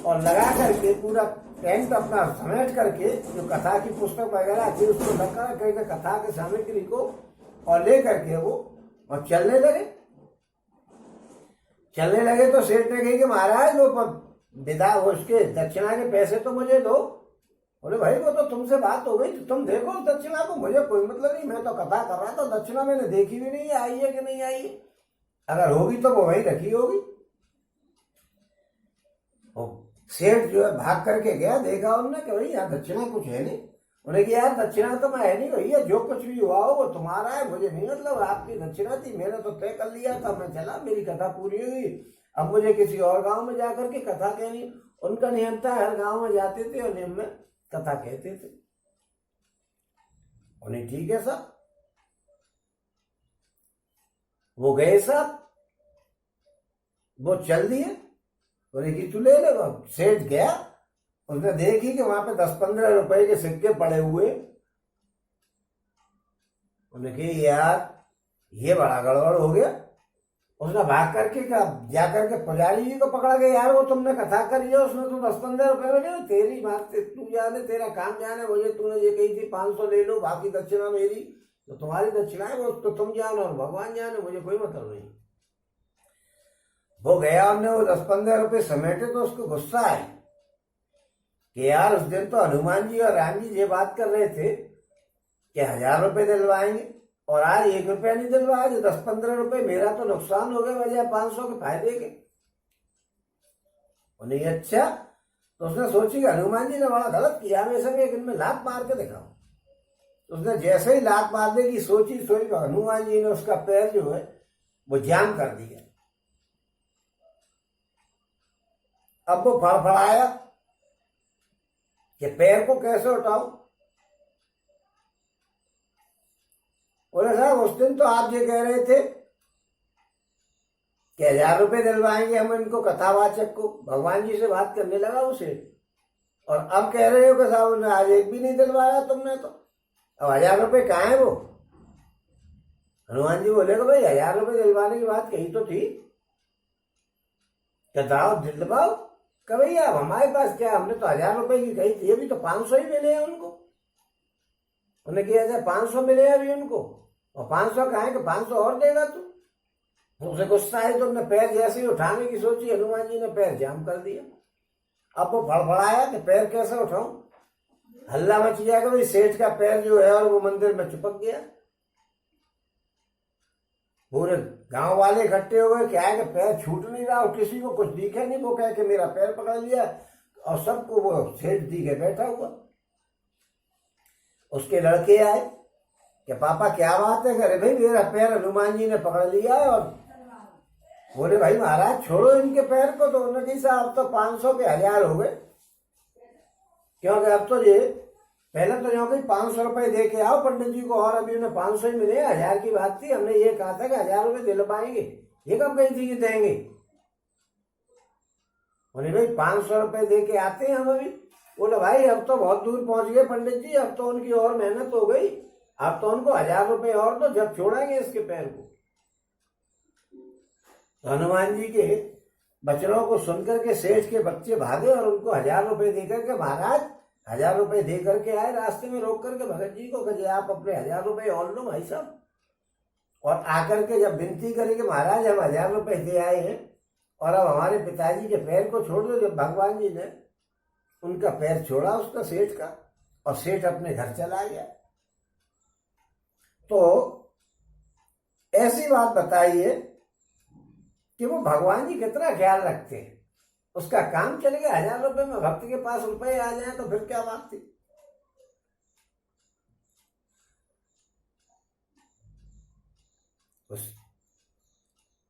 और लगा करके पूरा टेंट अपना समेट करके जो कथा की पुस्तक वगैरह थी उसको लगा करके कथा के सामग्री को और ले करके वो और चलने लगे। तो सेठ ने कही कि महाराज वो विदा उसके दक्षिणा के पैसे तो मुझे दो। बोले भाई वो तो तुमसे बात हो गई, तुम देखो दक्षिणा को, मुझे कोई मतलब नहीं, मैं तो कथा कर रहा था, दक्षिणा मैंने देखी भी नहीं आई है कि नहीं आई है, अगर होगी तो वो वही रखी होगी। सेठ जो है भाग करके गया, देखा उन्होंने कि भाई यहाँ दक्षिणा कुछ है नहीं। उन्हें कि यार दक्षिणा तो मैं है नहीं भैया, जो कुछ भी हुआ हो वो तुम्हारा है, मुझे नहीं मतलब, आपकी दक्षिणा थी, मैंने तो तय कर लिया था, मैं चला, मेरी कथा पूरी हुई, अब मुझे किसी और गांव में जाकर के कथा कहनी। उनका नियम था हर गांव में जाते थे और नियम में कथा कहते थे। उन्हें ठीक है साहब, वो गए साहब, वो चल दिए। उन्हें कि तू ले ले। सेठ गया, उसने देखी कि वहां पे 10-15 रुपए के सिक्के पड़े हुए। उन्हें कि यार ये बड़ा गड़बड़ हो गया। उसने भाग करके जाकर के पुजारी जी को पकड़ा गया, यार वो तुमने कथा करी है उसमें तो 10-15 रुपए मिले, तेरी बात तू जाने, तेरा काम जाने, मुझे तूने ये कही थी 500 ले लो बाकी दक्षिणा मेरी, तो तुम्हारी दक्षिणा है वो तो तुम जानो और भगवान जाने, मुझे कोई मतलब नहीं। वो गया, हमने वो 10-15 रुपए समेटे तो उसको गुस्सा आई कि यार उस दिन तो हनुमान जी और राम जी ये बात कर रहे थे कि 1000 रुपए दिलवाएंगे और आज 1 रुपया नहीं दिलवाया, जो 10-15 रुपए मेरा तो नुकसान हो गया बजाय 500 के फायदे के। उन्हें अच्छा तो उसने सोची कि हनुमान जी ने बड़ा गलत किया, मैं सब एक इनमें लात मार के दिखाऊं। तो उसने जैसे ही लात मारने की सोची तो हनुमान जी ने उसका पैर जो है वो जाम कर दिया। अब वो फड़फड़ाया कि पैर को कैसे उठाऊं। बोले साहब उस दिन तो आप ये कह रहे थे कि 1000 रुपये दिलवाएंगे हम इनको कथावाचक को, भगवान जी से बात करने लगा उसे, और अब कह रहे हो कि साहब उन्हें आज एक भी नहीं दिलवाया तुमने, तो अब 1000 रुपये कहाँ है वो। हनुमान जी बोले कि भाई 1000 रुपये दिलवाने की बात कही तो थी, बताओ दिलवाओ। कि भैया अब हमारे पास क्या, हमने तो 1000 रुपये की कही थी, अभी तो 500 ही मिले हैं उनको। उन्हें किया जाए 500 मिले अभी उनको, और 500 कहा है कि 500 और देगा तू। उसे गुस्सा है तो उन्होंने पैर जैसे ही उठाने की सोची, हनुमान जी ने पैर जाम कर दिया। अब वो फड़फड़ाया कि पैर कैसे उठाऊं, हल्ला मच गया कि भाई सेठ का पैर जो है और वो मंदिर में चिपक गया। पूरे गांव वाले इकट्ठे हो गए, क्या है कि पैर छूट नहीं रहा, और किसी को कुछ दिखे नहीं, वो कहे कि मेरा पैर पकड़ लिया, और सबको वो सेठ दिखे बैठा हुआ। उसके लड़के आए कि पापा क्या बात है, अरे भाई मेरा पैर हनुमान जी ने पकड़ लिया है। और बोले भाई महाराज छोड़ो इनके पैर को। तो उन्होंने कहा साहब तो 500 के 1000 हो गए, क्योंकि अब तो ये पहले तो जो कि 500 रुपये दे के आओ पंडित जी को, और अभी उन्हें 500 ही मिले, 1000 की बात थी, हमने ये कहा था कि 1000 रुपये दिल पाएंगे, ये कब कही थी कि देंगे। बोले भाई 500 रुपये दे के आते हैं हम अभी। बोले भाई अब तो बहुत दूर पहुंच गए पंडित जी, अब तो उनकी और मेहनत हो गई, अब तो उनको 1000 रुपये और दो, जब छोड़ेंगे इसके पैर को। तो हनुमान जी के बचनों को सुनकर के सेठ के बच्चे भागे और उनको 1000 रुपये देकर के, महाराज 1000 रुपये दे करके आए, रास्ते में रोक करके भगत जी को कहे आप अपने 1000 रुपये और लो भाई साहब। और आकर के जब विनती करें कि महाराज हम 1000 रुपये दे आए हैं और अब हमारे पिताजी के पैर को छोड़ दो, जब भगवान जी ने उनका पैर छोड़ा उसका सेठ का, और सेठ अपने घर चला गया। तो ऐसी बात बताइए कि वो भगवान जी कितना ख्याल रखते हैं। उसका काम चले गया, 1000 रुपये में भक्त के पास रुपए आ जाए तो फिर क्या बात थी।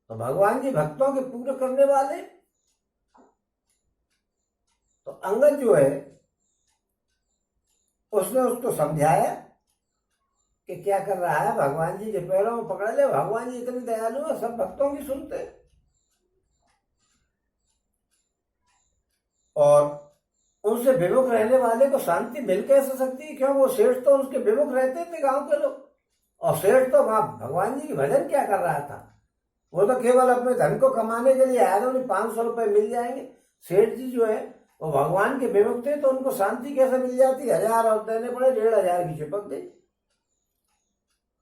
तो भगवान जी भक्तों के पूरे करने वाले। तो अंगद जो है उसने उसको समझाया कि क्या कर रहा है, भगवान जी के पैरों में पकड़ ले, भगवान जी इतने दयालु है, सब भक्तों की सुनते हैं। और उनसे विमुख रहने वाले को शांति मिल कैसे सकती है, क्यों वो सेठ तो उसके विमुख रहते थे गांव के लोग, और सेठ तो वहां भगवान जी की भजन क्या कर रहा था, वो तो केवल अपने धन को कमाने के लिए आया था, उन्हें 500 रुपये मिल जाएंगे। सेठ जी जो है वो भगवान के विमुख थे, तो उनको शांति कैसे मिल जाती, 1000 और देने पड़े, 1500 की चिपक गई।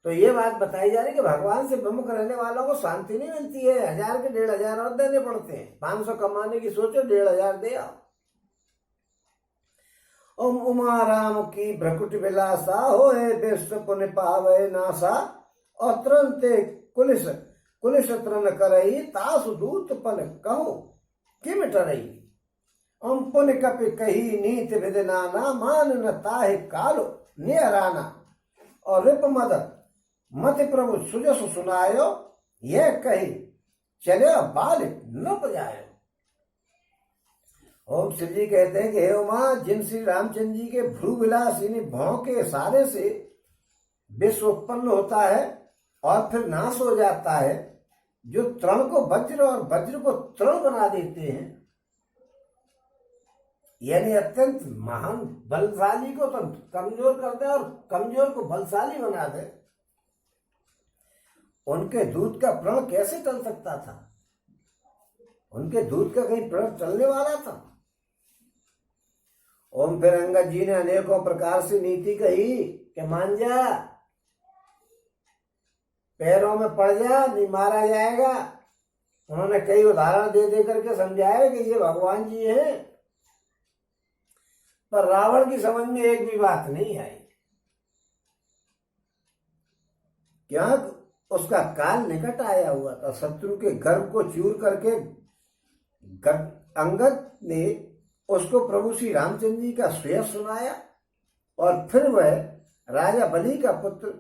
तो ये बात बताई जा रही कि भगवान से विमुख रहने वालों को शांति नहीं मिलती है, 1000 के 1500 और देने पड़ते हैं। 500 कमाने की सोचो, 1500 दे आओ। ओम उमा राम की भ्रकुट विलासा होए, विश्व पुण्य पावे नासा, और तुरंते कुलिस कुलिस तृण करई, तासु दूत पल कहो किम टरई। ओम पुण्य कपि कही नीत विद नाना, मान न ताहि कालो नियराना। और रिप मद मति प्रभु सुजस सुनायो, यह कही चले बाल न बजायो। ओम श्री जी कहते हैं कि हे उमा, जिन श्री रामचंद्र जी के भ्रू विलास यानी भौं के इशारे से विश्व उत्पन्न होता है और फिर नाश हो जाता है, जो तृण को वज्र और वज्र को तृण बना देते हैं, यानी अत्यंत महान बलशाली को तो कमजोर कर दे और कमजोर को बलशाली बना दे, उनके दूध का प्रण कैसे टल सकता था। उनके दूध का कहीं प्रण चलने वाला था। ओम फिर अंगद जी ने अनेकों प्रकार से नीति कही कि मान जा, पैरों में पड़ जा, नहीं मारा जाएगा। उन्होंने कई उदाहरण दे दे करके समझाया कि ये भगवान जी हैं, पर रावण की समझ में एक भी बात नहीं आई। क्या उसका काल निकट आया हुआ था, शत्रु के गर्भ को चूर करके अंगद ने उसको प्रभु श्री रामचंद्र जी का श्रेयस सुनाया और फिर वह राजा बलि का पुत्र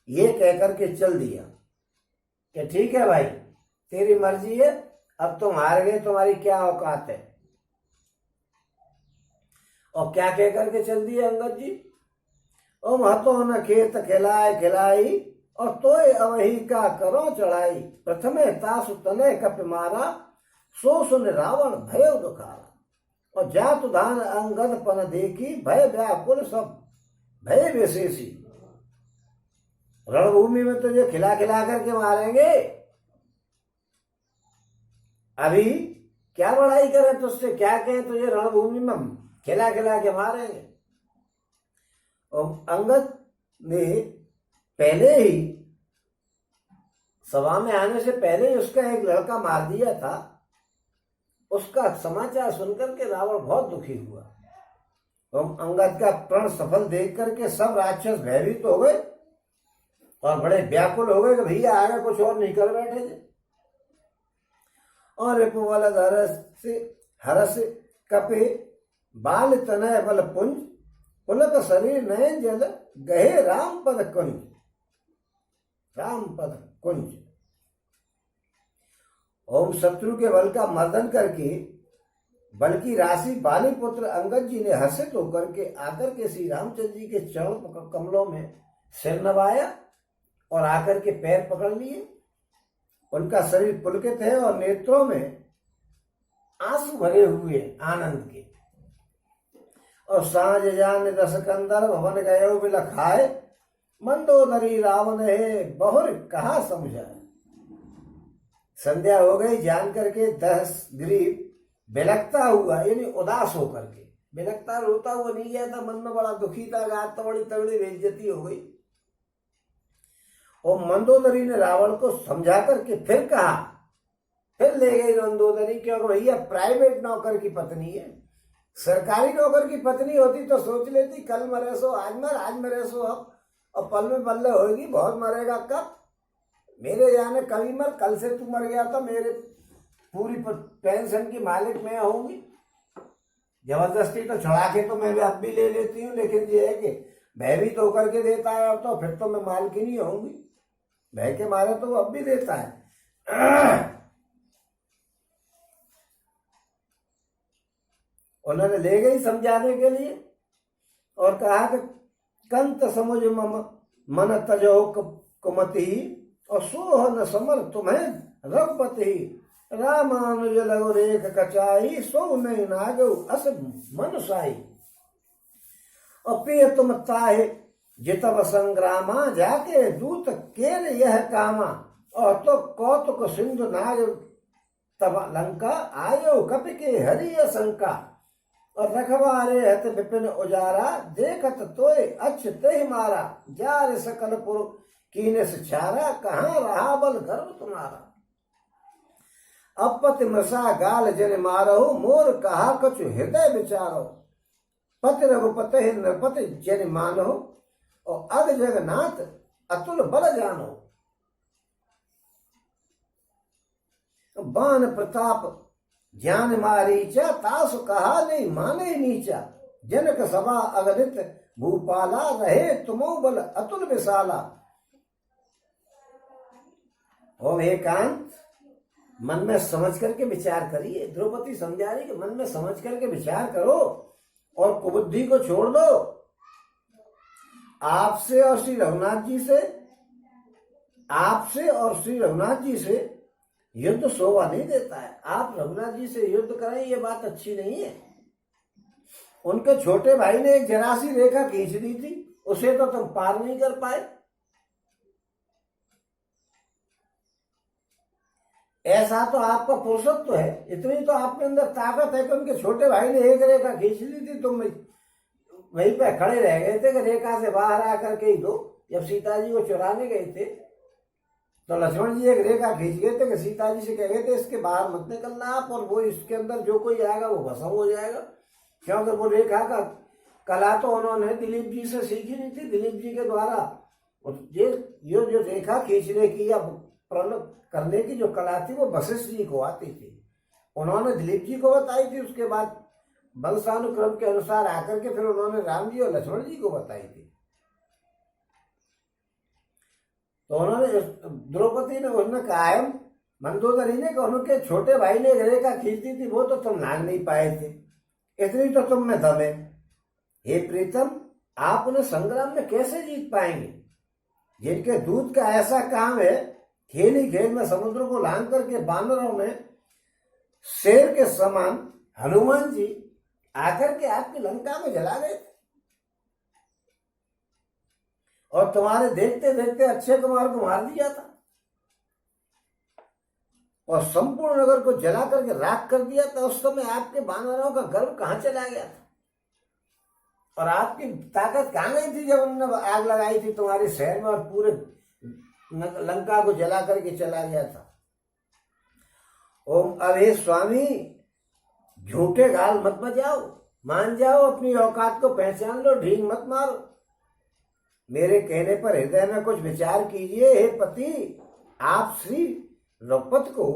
ये कहकर के चल दिया कि ठीक है भाई, तेरी मर्जी है, अब तुम हार गए, तुम्हारी क्या औकात है। और क्या कहकर के चल दिए अंगद जी, ओ महतो न खेत खिलाए खिलाई और तोय अवही का करो चढ़ाई, प्रथमे तासु तने कप मारा, सो सुन रावण भय दुखारा। और जातु धान अंगद पन देखी, भय व्याकुल सब भय विशेषी। रणभूमि में तुझे खिला खिला करके मारेंगे, अभी क्या बड़ाई करे तुझसे, क्या कहे तुझे, रणभूमि में खिला खिला के मारेंगे। और अंगद ने पहले ही सभा में आने से पहले ही उसका एक लड़का मार दिया था। उसका समाचार सुनकर के रावण बहुत दुखी हुआ। तो अंगद का प्रण सफल देख करके सब राक्षस भयभीत हो गए और बड़े व्याकुल हो गए कि भैया आगे कुछ और नहीं कर बैठे थे। और रिपुवलद हरस कपे बाल तनय बल पुंज, पुलक शरीर नयन जल गहे राम पद कुंज, राम पद कुंज। ओम शत्रु के बल का मर्दन करके बल की राशि बाली पुत्र अंगद जी ने हर्षित होकर के आकर के श्री रामचंद्र जी के चरण कमलों में सिर नवाया और आकर के पैर पकड़ लिए। उनका शरीर पुलकित है और नेत्रों में आंसू भरे हुए आनंद के। और सांझ जान दस कंदर भवन गयो बिलखाए, मंदोदरी रावण है बहुर कहा समझाए। संध्या हो गई जान करके दस ग्रीव बिलकता हुआ, यानी उदास होकर के, बिलकता रोता हुआ नहीं गया था, मन में बड़ा दुखी था, गात तो बड़ी तगड़ी बेइज्जती हो गई। और मंदोदरी ने रावण को समझा करके फिर कहा, फिर ले गई मंदोदरी, क्योंकि भैया प्राइवेट नौकर की पत्नी है, सरकारी नौकर की पत्नी होती तो सोच लेती कल मरे सो आज मर, आज मरे सो अब, और पल में पल्ले होगी, बहुत मरेगा कब, मेरे जाने कभी मर, कल से तू मर गया था, मेरे पूरी पेंशन की मालिक मैं होंगी, जबरदस्ती तो छुड़ा के तो मैं अब भी ले लेती हूँ, लेकिन ये है कि भयभीत होकर के देता है तो फिर तो मैं मालकिन ही होंगी, भय के मारे तो वो अब भी देता है। उन्होंने ले गई समझाने के लिए और कहा कि कंत समझ मन तजो कुमति, और सोह न समर तुम्हें रघुपति, रामानुज लगो रेख कचाई, सो नहीं नागो अस मनुसाई। और पिय तुम ताहे जितव संग्रामा, जाके दूत केर यह कामा, और तो कौतुक सिंधु नाग तब लंका, आयो कपि के हरि शंका। और रखवारे हत विपिन उजारा, देखत तोय अच्छ ते मारा, जार सकल पुर कीने से छारा, कहाँ रहा बल गर्व तुम्हारा। अपति मृषा गाल जन मारो, मोर कहा कछु हृदय विचारो, पति रघुपति नृपति जन मानो, और अग जगन्नाथ अतुल बल जानो। बान प्रताप ज्ञान मारीचा, तासु कहा नहीं माने नीचा, जनक सभा अगणित भूपाला, रहे तुमो बल अतुल विशाला। ओम एकांत मन में समझ करके विचार करिए, द्रौपदी समझा रही कि मन में समझ करके विचार करो और कुबुद्धि को छोड़ दो। आपसे और श्री रघुनाथ जी से, आपसे और श्री रघुनाथ जी से युद्ध शोभा नहीं देता है। आप रघुनाथ जी से युद्ध करें ये बात अच्छी नहीं है। उनके छोटे भाई ने एक जरा सी रेखा खींच दी थी, उसे तो तुम पार नहीं कर पाए। ऐसा तो आपका पुरुषत्व है, इतनी तो आपके अंदर ताकत है कि उनके छोटे भाई ने एक रेखा खींच ली थी, तुम वहीं पे खड़े रह गए थे कि रेखा से बाहर आकर के ही दो। जब सीता जी को चुराने गए थे तो लक्ष्मण जी एक रेखा खींच गए थे कि सीता जी से कह गए थे इसके बाहर मत निकलना आप, और वो इसके अंदर जो कोई आएगा वो भस्म हो जाएगा। क्योंकि वो रेखा का कला तो उन्होंने दिलीप जी से सीखी नहीं थी, दिलीप जी के द्वारा ये जो रेखा खींचने की या प्रण करने की जो कला थी वो वशिष्ठ जी को आती थी, उन्होंने दिलीप जी को बताई थी। उसके बाद वंशानुक्रम के अनुसार आकर के फिर उन्होंने राम जी और लक्ष्मण जी को बताई थी। तो उन्होंने द्रौपदी ने उसने कहा है, मंदोदरी ने कहा उनके छोटे भाई ने रेखा खींची थी, वो तो तुम नाग नहीं पाए थे, इतनी तो तुम में दम है। हे प्रीतम, आप उन्हें संग्राम में कैसे जीत पाएंगे जिनके दूत का ऐसा काम है, खेल ही खेल में समुद्र को लांग करके बानरों में शेर के समान हनुमान जी आकर के आपकी लंका में जला गए थे और तुम्हारे देखते देखते अक्षय कुमार को मार दिया था और संपूर्ण नगर को जला करके राख कर दिया था। उस समय आपके बानरों का गर्व कहां चला गया था और आपकी ताकत कहां गई थी जब उन्होंने आग लगाई थी तुम्हारे शहर में और पूरे लंका को जला करके चला गया था। ओम, अरे स्वामी, झूठे गाल मत बजाओ, मान जाओ, अपनी औकात को पहचान लो, ढींग मत मारो। मेरे कहने पर हृदय में कुछ विचार कीजिए। हे पति, आप श्री द्रौपद को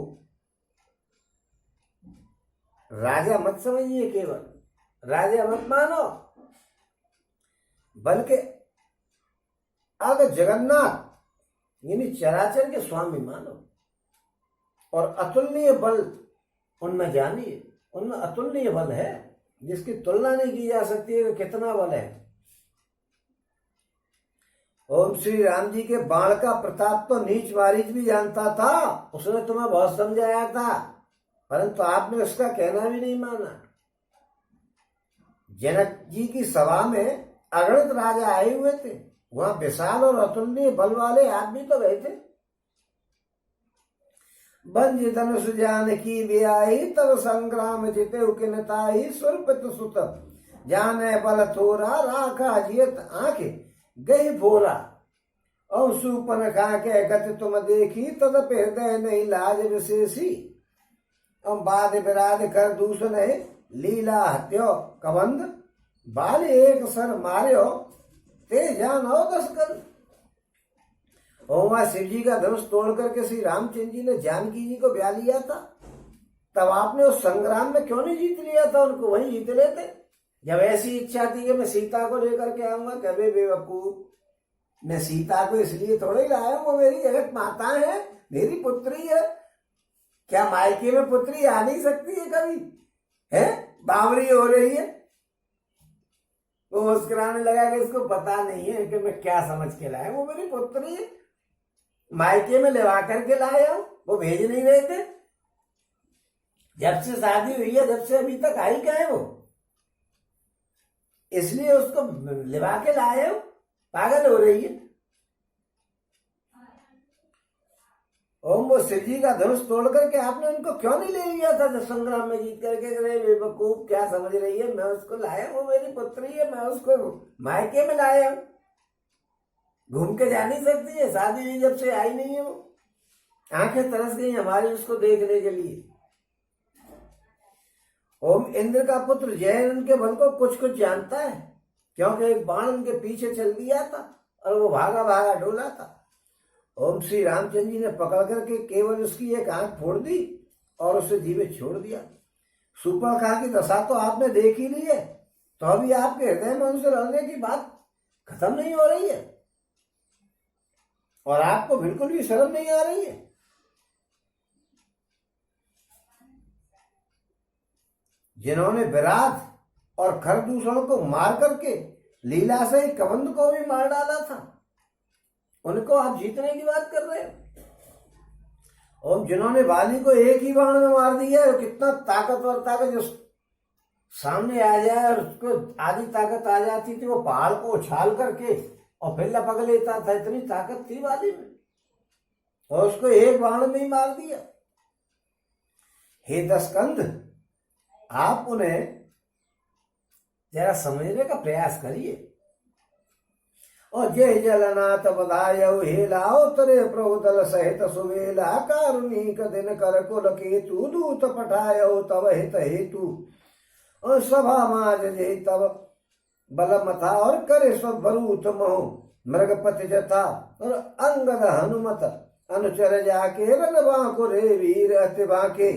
राजा मत समझिए, केवल राजा मत मानो, बल्कि अगर जगन्नाथ यानी चराचर के स्वामी मानो और अतुलनीय बल उनमें जानिए। उनमें अतुलनीय बल है जिसकी तुलना नहीं की जा सकती है कि कितना बल है। ओम, श्री राम जी के बाण का प्रताप तो नीच वारिच भी जानता था, उसने तुम्हें बहुत समझाया था, परंतु आपने उसका कहना भी नहीं माना। जनक जी की सभा में अगणित राजा आए हुए थे, वहां विशाल और अतुलनीय बल वाले आदमी तो गए थे। बंज धनुष जान की ब्याही, तब संग्राम जिते उकिनताही, सुरपत सुत जाने बल थोरा, राखा जियत आंखे गई भोरा। और सुपन खा के गति तुम देखी, तदप हृदय नहीं लाज विशेषी। और बाद विराध कर दूसरे लीला हत्यो कबंध, बाल एक सर मार्यो ते जानो दस कर। और वहां शिव जी का धनुष तोड़ करके श्री रामचंद्र जी ने जानकी जी को ब्याह लिया था, तब आपने उस संग्राम में क्यों नहीं जीत लिया था उनको? वहीं जीत लेते जब ऐसी इच्छा थी कि मैं सीता को लेकर के आऊंगा। कभी बेवकूफ, मैं सीता को इसलिए थोड़ा ही लाया, वो मेरी जगत माता है, मेरी पुत्री है। क्या मायके में पुत्री आ नहीं सकती है कभी? है बावरी हो रही है। वो मुस्कुराने लगा कि इसको पता नहीं है कि मैं क्या समझ के लाया, वो मेरी पुत्री है, मायके में लेवा करके लाया, वो भेज नहीं रहे थे। जब से शादी हुई है जब से अभी तक आई क्या है वो, इसलिए उसको लिवा के लाए हो, पागल हो रही है। ओम, वो शिव जी का धनुष तोड़ करके आपने उनको क्यों नहीं ले लिया था जब संग्राम में जीत करके? बेवकूफ, क्या समझ रही है, मैं उसको लाया, वो मेरी पुत्री है, मैं उसको मायके में लाया हूं, घूम के जा नहीं सकती है, शादी हुई जब से आई नहीं है वो। आंखें तरस गई हमारी उसको देखने के लिए। ओम, इंद्र का पुत्र जय उनके बल को कुछ कुछ जानता है, क्योंकि एक बाण उनके पीछे चल दिया था और वो भागा भागा डोला था। ओम, श्री रामचंद्र जी ने पकड़ करके केवल उसकी एक आंख फोड़ दी और उसे जीवित छोड़ दिया। सुपर्णखा की दशा तो आपने देख ही ली है, तो अभी आपके हृदय में उनसे लड़ने की बात खत्म नहीं हो रही है और आपको बिल्कुल भी शर्म नहीं आ रही है। जिन्होंने विराट और खरदूषण को मार करके लीला से ही कबंध को भी मार डाला था, उनको आप जीतने की बात कर रहे हो। और जिन्होंने बाली को एक ही बाण में मार दिया है, कितना ताकतवर था कि जो सामने आ जाए और उसको आधी ताकत आ जाती थी, वो पहाड़ को उछाल करके और फिर लपक लेता था, इतनी ताकत थी बाली में, और उसको एक बाण में ही मार दिया। हे दशकंध, आप उन्हें जरा समझने का प्रयास करिए। और जय जलनाथ बधायऊ हेलाओ, तरे प्रभु दल सहित सुवेला, कारुणिक दिन कर कुल केतु, दूत पठायो तब हित हेतु। और सभा माज जय तब बल मथा, और करे सब बरूत महु मृगपति जथा। और अंगद हनुमत अनुचर जाके, रन बांको रे वीर अति बांके।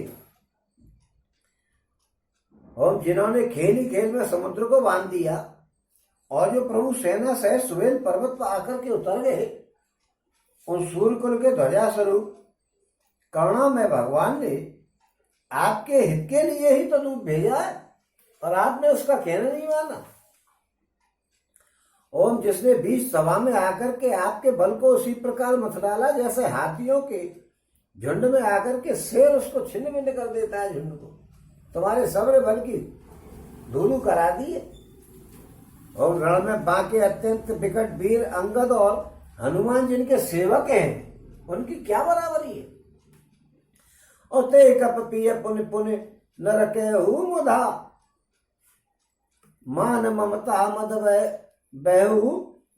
और जिन्होंने खेल ही खेल में समुद्र को बांध दिया, और जो प्रभु सेना सहित सुवेल पर्वत पर आकर के उतर गए, उन सूर्यकुल के ध्वजा स्वरूप करुणामय भगवान ने आपके हित के लिए ही तो दूत भेजा है, और आपने उसका कहना नहीं माना। ओम जिसने बीच सभा में आकर के आपके बल को उसी प्रकार मत डाला जैसे हाथियों के झुंड में आकर के शेर उसको छिन्न भिन्न कर देता है झुंड को, तुम्हारे सब्र बल की धूलू करा दी है। और रण में बाके अत्यंत विकट वीर अंगद और हनुमान जिनके सेवक हैं, उनकी क्या बराबरी है। और ते कप पिय पुन पुन नर केहू मुधा, मान ममता मद बहू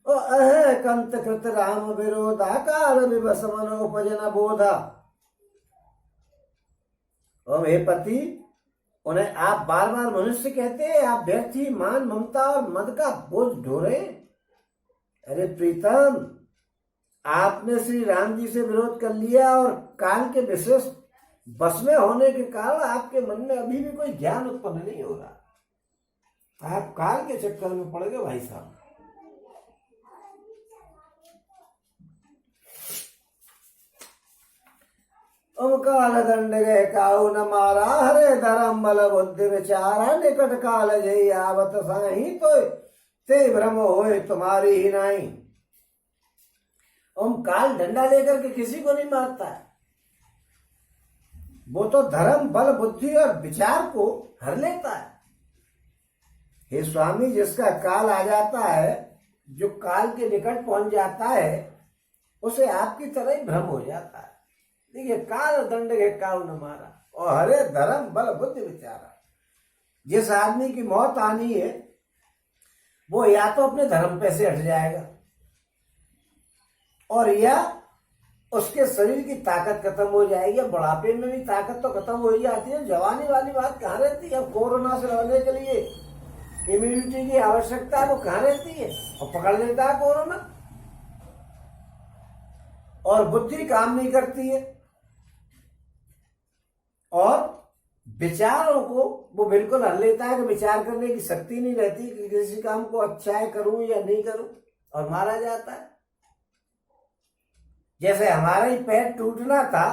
अह कंत कृत राम विरोधा, काल विवश मन उपजन बोधा। और हे पति, उन्हें आप बार बार मनुष्य कहते हैं, आप व्यर्थी मान ममता और मद का बोझ ढो रहे। अरे प्रीतम, आपने श्री राम जी से विरोध कर लिया, और काल के विशेष बस में होने के कारण आपके मन में अभी भी कोई ज्ञान उत्पन्न नहीं हो रहा। आप काल के चक्कर में पड़ गए भाई साहब। काल दंड गए काऊ न मारा, हरे धर्म बल बुद्धि विचारा, निकट काल जय आवत साही, तो ते भ्रम होए तुम्हारी ही नहीं। काल डंडा लेकर के किसी को नहीं मारता है, वो तो धर्म बल बुद्धि और विचार को हर लेता है। हे स्वामी, जिसका काल आ जाता है, जो काल के निकट पहुंच जाता है, उसे आपकी तरह ही भ्रम हो जाता है। देखिए, काल दंड के काऊ न मारा, और हरे धर्म बल बुद्धि विचारा। जिस आदमी की मौत आनी है, वो या तो अपने धर्म पे से हट जाएगा, और या उसके शरीर की ताकत खत्म हो जाएगी। बुढ़ापे में भी ताकत तो खत्म हो ही जाती है, जवानी वाली बात कहाँ रहती है। अब कोरोना से लड़ने के लिए इम्यूनिटी की आवश्यकता है, वो कहाँ रहती है, और पकड़ लेता है कोरोना। और बुद्धि काम नहीं करती है, और विचारों को वो बिल्कुल हर लेता है कि विचार करने की शक्ति नहीं रहती कि किसी काम को अच्छा करूं या नहीं करूं, और मारा जाता है। जैसे हमारा ही पैर टूटना था,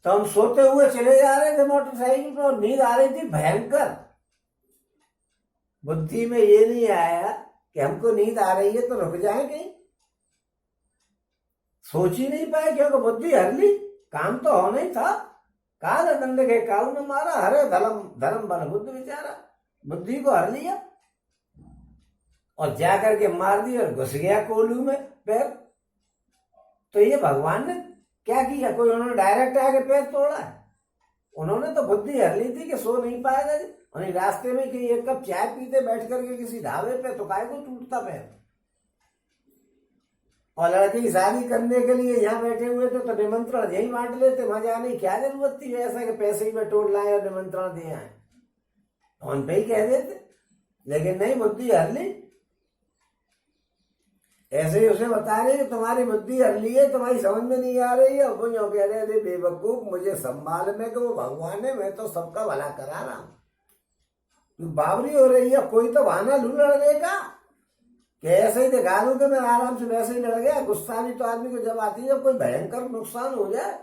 तो हम सोते हुए चले जा रहे थे मोटरसाइकिल पर, और नींद आ रही थी भयंकर। बुद्धि में ये नहीं आया कि हमको नींद आ रही है तो रुक जाए कहीं, सोच ही नहीं पाए, क्योंकि बुद्धि हर ली, काम तो होना ही था। काल दंड के काऊ ने मारा, हरे धर्म बल बुद्धि विचारा। बुद्धि को हर लिया और जाकर के मार दिया, और घुस गया कोलू में पैर। तो ये भगवान ने क्या किया, कोई उन्होंने डायरेक्ट आके पैर तोड़ा है? उन्होंने तो बुद्धि हर ली थी कि सो नहीं पाएगा जी, और रास्ते में कि एक कप चाय पीते बैठ करके किसी ढाबे पे, तो काय को टूटता पैर। और लड़के की शादी करने के लिए यहाँ बैठे हुए थे, तो निमंत्रण यही बांट लेते, वहां जाने की क्या जरूरत थी ऐसा कि पैसे ही बटोर लाए और निमंत्रण दिए आए, फोन पे ही कह देते। लेकिन नहीं, बुद्धि हर ली। ऐसे ही उसे बता रहे कि तुम्हारी बुद्धि हर ली है, तुम्हारी समझ में नहीं आ रही है। और वो यूं कह रहे, अरे बेवकूफ, मुझे संभाल में कि वो भगवान है, मैं तो सबका भला करा रहा हूं, तू बावरी हो रही है। कोई तो बहाना लू लड़ने का, कि ऐसे ही दिखा दूं कि मैं आराम से वैसे ही लड़ गया। गुस्सा भी तो आदमी को जब आती है, जब कोई भयंकर नुकसान हो जाए।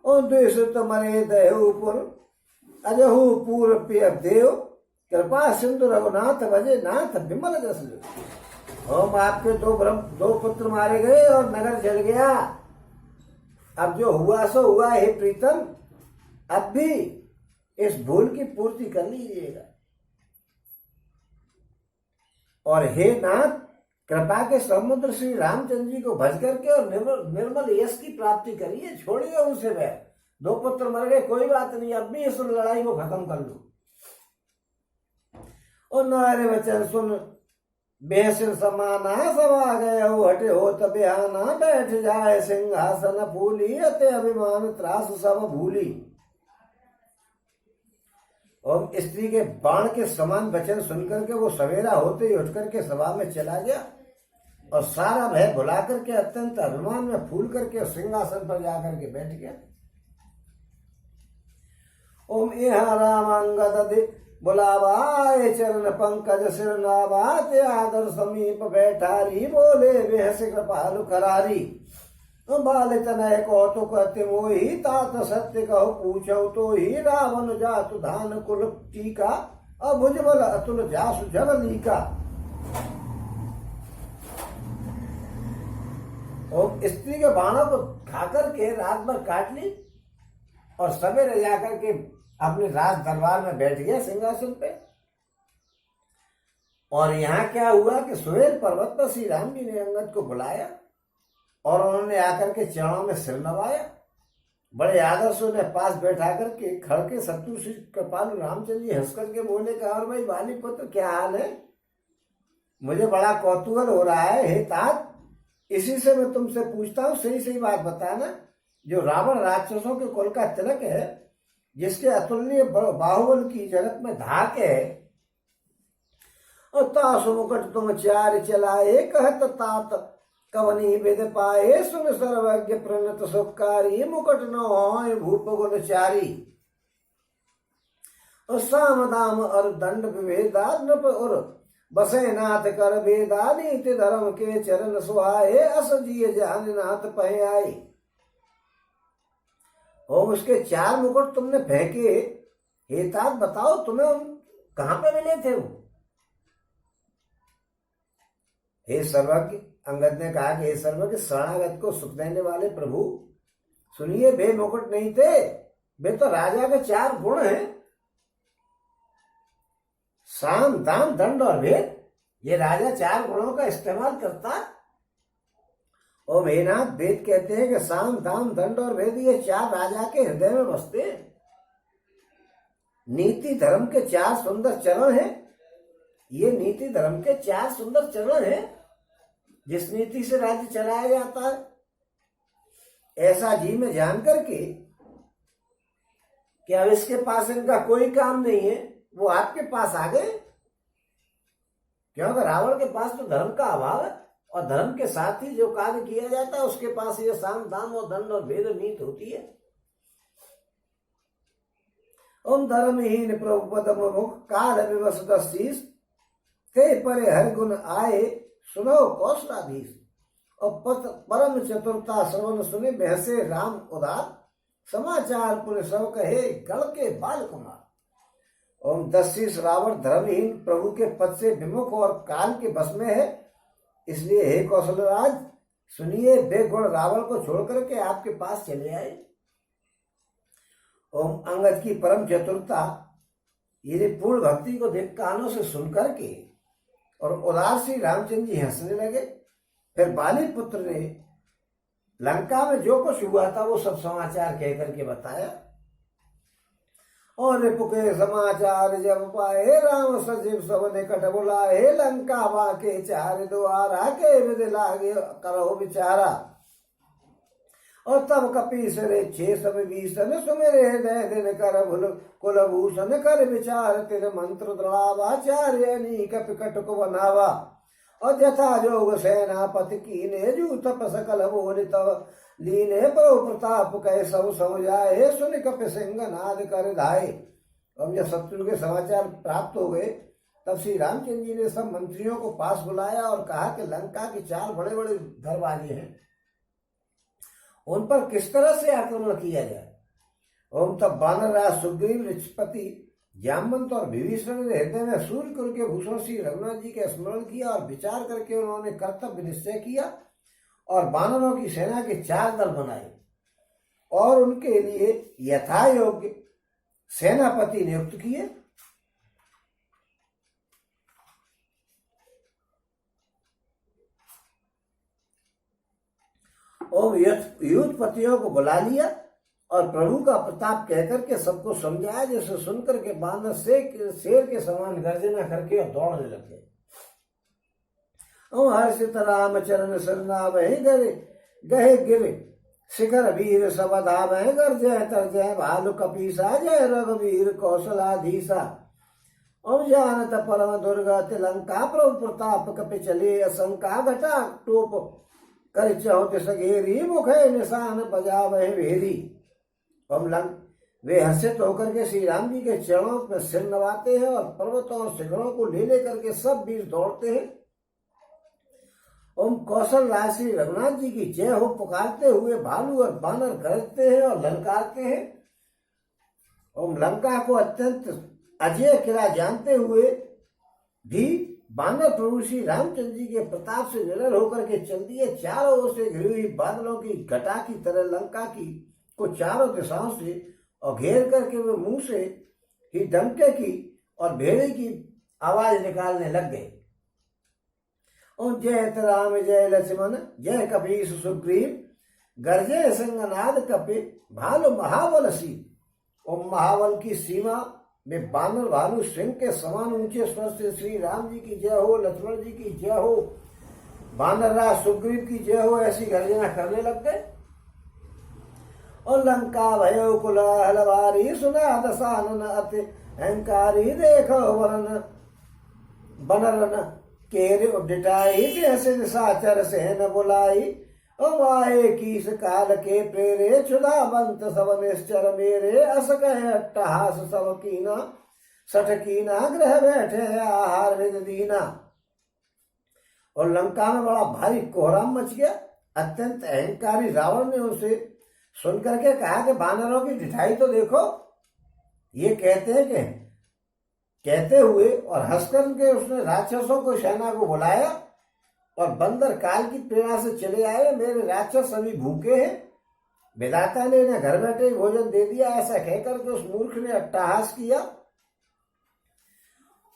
और देश तुम्हारे दयुपुर अजहू पूर्व पिय देव, कृपा सिंधु रघुनाथ भजे नाथ विमल जस। हम आपके दो पुत्र मारे गए और नगर जल गया। अब जो हुआ सो हुआ। हे प्रीतम, अब भी इस भूल की पूर्ति कर लीजिएगा। और हे नाथ, कृपा के समुद्र श्री रामचंद्र जी को भज करके और निर्मल यश की प्राप्ति करिए। छोड़िए उनसे बैर। दो पुत्र मर गए, कोई बात नहीं, अब भी इस लड़ाई को खत्म कर लो। और नारे वचन सुन बेसिन समाना, सब आ गए हो हटे हो तबिहाना, बैठ जाए सिंहासन फूली, अते अभिमान त्रास सब भूली। और स्त्री के बाण के समान वचन सुनकर के वो सवेरा होते ही उठ करके सभा में चला गया, और सारा भय भुला करके अत्यंत अभिमान में फूल करके सिंहासन पर जाकर के बैठ गया। ओम यहाँ रामांगद बुलावाए चरण पंकज सिर नावात आदर समीप बैठारी बोले बेहस कृपालु करारी बाल तनय कौतुक अति मोहि तात सत्य कहो पूछो तो ही रावण जातु धान कुल टीका अभुजबल अतुल जासु जल लीका। और स्त्री के बाणों को खाकर के रात भर काट ली और सवेरे जाकर के अपने राज दरबार में बैठ गया सिंहासन पे। और यहाँ क्या हुआ कि सुहेल पर्वत पर श्री राम जी ने अंगद को बुलाया और उन्होंने आकर के चरणों में सिर नवाया। बड़े आदर से उन्हें पास बैठा करके खड़के शत्रु श्री कृपालु रामचंद्र जी हंस करके बोले कहा, और भाई बाली पुत्र क्या हाल है? मुझे बड़ा कौतूहल हो रहा है हे तात, इसी से मैं तुमसे पूछता हूँ, सही सही बात बताना। जो रावण राक्षसों के कुल का तिलक है, जिसके अतुलनीय बाहुबल की जगत में धाक है, और तासु मुकुट तुम चार चलाए कहत तात कवनी वेद पाए सुन सर्वज्ञ प्रणत सुखकारी मुकुट न होय भूप गुण चारी। और साम दाम और दंड विभेदा नृप और बसे नाथ कर भेदा नीति धर्म के चरण सुहाए अस जिय जान नाथ पह आई। और उसके चार मुकुट तुमने फेंके, हे तात बताओ तुम्हें कहां पे मिले थे वो? हे सर्वज्ञ, अंगद ने कहा कि हे सर्वज्ञ शरणागत को सुख देने वाले प्रभु सुनिए, बे मुकुट नहीं थे, वे तो राजा के चार गुण हैं, साम दाम दंड और भेद। ये राजा चार गुणों का इस्तेमाल करता। और मेनाथ वेद कहते हैं कि साम दाम दंड और भेद ये चार राजा के हृदय में बसते हैं। नीति धर्म के चार सुंदर चरण हैं। ये नीति धर्म के चार सुंदर चरण हैं, जिस नीति से राज्य चलाया जाता है। ऐसा जी में जान करके कि अब इसके पास इनका कोई काम नहीं है, वो आपके पास आ गए, क्योंकि रावण के पास तो धर्म का अभाव है, और धर्म के साथ ही जो कार्य किया जाता है उसके पास ये साम दाम और दंड और भेद नीति होती है। ओम धर्महीन प्रभु पदम मुख काल विवश दशीष ते परे हर गुण आए सुनो कौशलाधीश। और परम चतुरता श्रवण सुने बहसे राम उदार समाचार पुण्य सब कहे गढ़ के बाल कुमार। ओम दशीष रावण धर्महीन प्रभु के पद से विमुख और काल के बस में है, इसलिए हे कौशलराज सुनिए, बेगुण रावण को छोड़ करके आपके पास चले आए। ओम अंगद की परम चतुरता ये पूर्ण भक्ति को देख कानों से सुन करके और उदार श्री रामचंद्र जी हंसने लगे। फिर बाली पुत्र ने लंका में जो कुछ हुआ था वो सब समाचार कह करके बताया। और रिपुके समाचार जब पाए राम सजीव सब निकट बुलाए लंका बाके चार द्वारा के विधि लागे करो विचारा। और तब कपी सरे छे सब भीषण सुमेरे हृदय दिन कर भूल कुलभूषण कर विचार तिर मंत्र दृढ़ावाचार्य अनीक पिकट को बनावा। और यथा जोग सेनापति कीने जू तप सकल बोल तब लीने प्रभु प्रताप कह सब समझाए सुन कप सिंह नाद कर धाये। और जब शत्रु के समाचार प्राप्त हो गए तब श्री रामचंद्र जी ने सब मंत्रियों को पास बुलाया और कहा कि लंका के चार बड़े बड़े दरवाजे हैं, उन पर किस तरह से आक्रमण किया जाए। ओम तब बानर राज सुग्रीव ऋषपति जामवंत और विभीषण ने हृदय में सूर्य कुल के भूषण श्री रघुनाथ जी का स्मरण किया और विचार करके उन्होंने कर्तव्य निश्चय किया और बानरों की सेना के चार दल बनाए और उनके लिए यथा योग्य सेनापति नियुक्त किए। ओम युद्धपतियों को बुला लिया और प्रभु का प्रताप कहकर के सबको समझाया, जिसे सुनकर के बानर शेर के समान गर्जना करके और दौड़ने लगे। हर्षित राम चरण सरना वही गहे गिरे शिखर वीर सबधा वह गर्जय तरजय भालु कपीसा जय रघुवीर कौशलाधीसा। ओम जानत परम दुर्गत लंका प्रभु प्रताप कपि चले असंका घटा टोप कर चौत सगेरी मुख निशान बजा वह भेरी। वे हर्षित होकर के श्री राम जी के चरणों में सिर नवाते हैं और पर्वतों और शिखरों को ले लेकर के सब वीर दौड़ते हैं। ओम कौशल राज श्री रघुनाथ जी की जय हो पुकारते हुए भालू और बानर गरजते हैं और ललकारते हैं। ओम लंका को अत्यंत अजय किला जानते हुए भी बानर प्रभु श्री रामचंद्र जी के प्रताप से निडर होकर के चल दिए। चारों ओर से घिरी हुई बादलों की घटा की तरह लंका की को चारों दिशाओं से और घेर करके वे मुंह से ही डंके की और भेड़े की आवाज निकालने लग गए। और जय राम जय लक्ष्मण जय कपीश सुग्रीव गर्जे सिंहनाद कपे भालु महाबल सी। और महाबल की सीमा में बानर भालू सिंह के समान ऊंचे स्वर से श्री राम जी की जय हो, लक्ष्मण जी की जय हो, बानर राज सुग्रीव की जय हो ऐसी गर्जना करने लग गए। और लंका भयो कुल हलवारी सुना दसानन अति अहंकारी देखो वरन बनरन केर डिटाई ऐसे साचर से न बुलाई। वाहे कीस काल के प्रेरे क्षुधावंत सब निश्चर मेरे अस कहे अट्टहास सब कीना सठ कीना ग्रह बैठे आहार विद दीना। और लंका में बड़ा भारी कोहराम मच गया। अत्यंत अहंकारी रावण ने उसे सुनकर के कहा कि बानरों की ढिठाई तो देखो, ये कहते हैं कि कहते हुए और हंसकर के उसने राक्षसों को सेना को बुलाया और बंदर काल की प्रेरणा से चले आए। मेरे राक्षस सभी भूखे हैं, विधाता ने इन्हें घर बैठे भोजन दे दिया। ऐसा कहकर के उस मूर्ख ने अट्टहास किया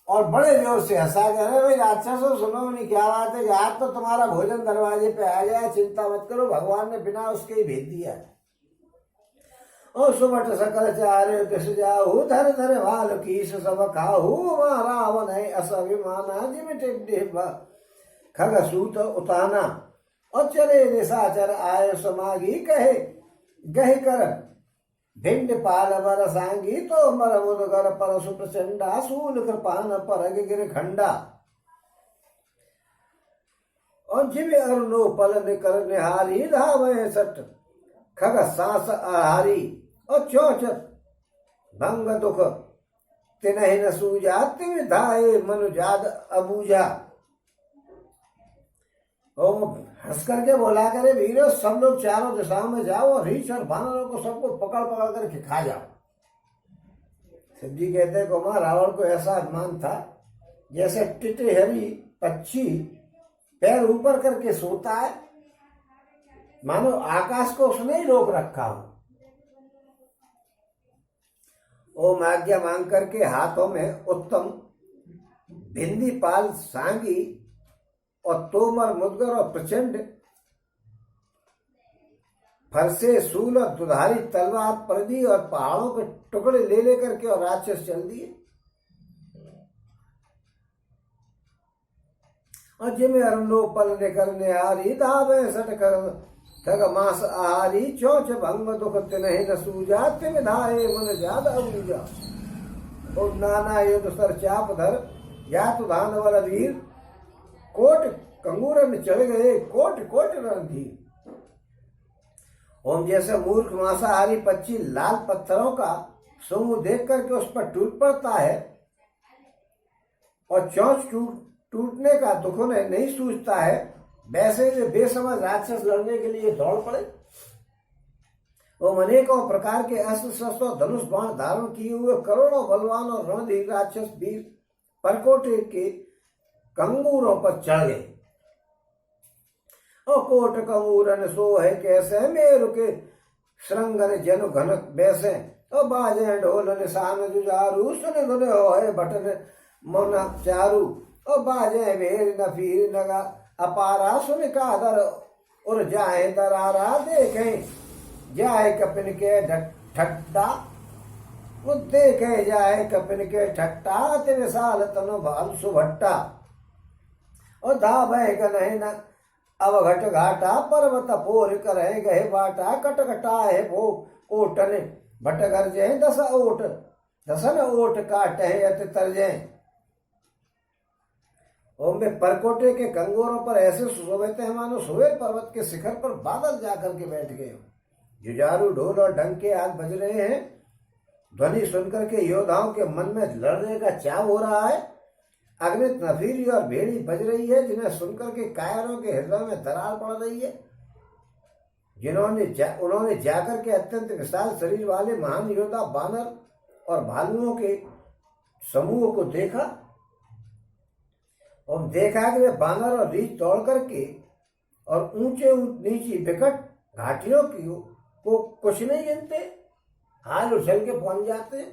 और बड़े जोर से हंसा कर, भाई राक्षसों सुनो नहीं, क्या बात है, आज तो तुम्हारा भोजन दरवाजे पे आ गया, चिंता मत करो, भगवान ने बिना उसके ही भेज दिया। और सुबट सकल चारे किस जाहू धर धर भाल कीस सब खाहू रावण है असभिमाना जिम खग सूत उताना। और चले निशाचर आय समागी कहे गह कर भिंड पाल बर सांगी तो मर मुदगर परसु प्रचंडा सूल कृपान परग गिर खंडा। और जिम अरुणो पल निकर निहारी धावे सट खग सांस आहारी। और चौच भंग दुख तिनहि न सूजा तिम धाये मनुजाद अबूजा। और हंस करके बोला करे, वीरों सब लोग चारों दिशाओं में जाओ और रीछ और बानरों को सबको पकड़ पकड़ करके खा जाओ। शिव जी कहते हैं कुमार रावण को ऐसा अभिमान था जैसे टिटहरी पक्षी पैर ऊपर करके सोता है, मानो आकाश को उसने ही रोक रखा हो। ओम आज्ञा मांग करके हाथों में उत्तम भिंदी पाल सांगी और तोमर मुदगर और प्रचंड फरसे सूल और दुधारी तलवार परदी और पहाड़ों के टुकड़े ले लेकर के और राक्षस चल दिए। और जिमे अरुणो पल निकर निहारी धावे सट खग मास आहारी चौच भंग दुख तिनहि न सूजा तिम धाये मन जाद अबूजा। और नाना युद्ध सर चाप धर जात दानवर वीर कोट कंगूरन चढ़ गए कोट कोट रणधीर। ओम जैसे मूर्ख मांसाहारी पक्षी लाल पत्थरों का समूह देख करके उस पर टूट पड़ता है और चौंच टूटने का दुख उन्हें नहीं सूझता है, वैसे वे बेसमझ राक्षस लड़ने के लिए दौड़ पड़े। वो अनेकों प्रकार के अस्त्र शस्त्र और धनुष बाण धारण किए हुए करोड़ों बलवान और रणधीर राक्षस वीर परकोटे के कंगूरों पर चढ़ गए। और कोट कंगूरन सो है कैसे मेरु के श्रृंगर जन घन बैसे। और बाजे ढोल निशान जुझारू सुन धुन हो है बटन मोना चारू। और बाजे भेर नफीर नगा अपारा सुन कादर और जाए दरारा देखें जाए कपिन के ठट्टा। वो देखे जाए कपिन के ठट्टा अति विशाल तनु भाल सुभट्टा। और धावे गनहि न अवघट घाटा पर्वत पोर करे गहे बाटा कटकटा है वो ओटन भटगर जय दस ओट दसन ओट काटे अति तरजे। ओम में परकोटे के कंगोरों पर ऐसे सुशोभित हैं मानो सुबेर पर्वत के शिखर पर बादल जाकर के बैठ गए। जुझारू ढोल और डंके आज बज रहे हैं ध्वनि सुनकर के योद्धाओं के मन में लड़ने का चाव हो रहा है। अग्नित नफीरी और भेड़ी बज रही है, जिन्हें सुनकर के कायरों के हृदय में दरार पड़ रही है। उन्होंने जाकर के अत्यंत विशाल शरीर वाले महान योद्धा बानर और भालुओं के समूह को देखा और देखा कि वे बानर और रीछ तोड़ करके और ऊंचे नीची विकट घाटियों की को कुछ नहीं गिनते, हाल उछल के पहुंच जाते हैं,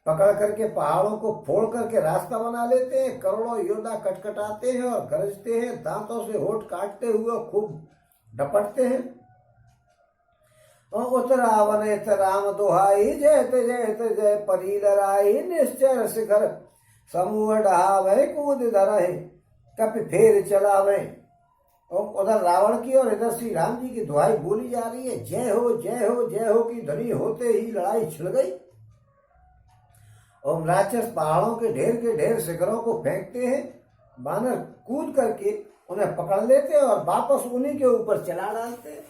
पकड़ करके पहाड़ों को फोड़ करके रास्ता बना लेते हैं। करोड़ों योद्धा कटकटाते हैं और गरजते हैं, दांतों से होठ काटते हुए खूब डपटते हैं। उतरावन राम दोहाई, जयत जयत जय परी लराई, निश्चर शिखर समूह डहावे, कूद धरहे कपि फेर चलावे। और उधर रावण की और इधर श्री राम जी की दुहाई बोली जा रही है। जय हो जय हो जय हो की ध्वनि होते ही लड़ाई छिड़ गई। और राक्षस पहाड़ों के ढेर शिखरों को फेंकते हैं। बानर कूद करके उन्हें पकड़ लेते हैं और वापस उन्हीं के ऊपर चला डालते हैं।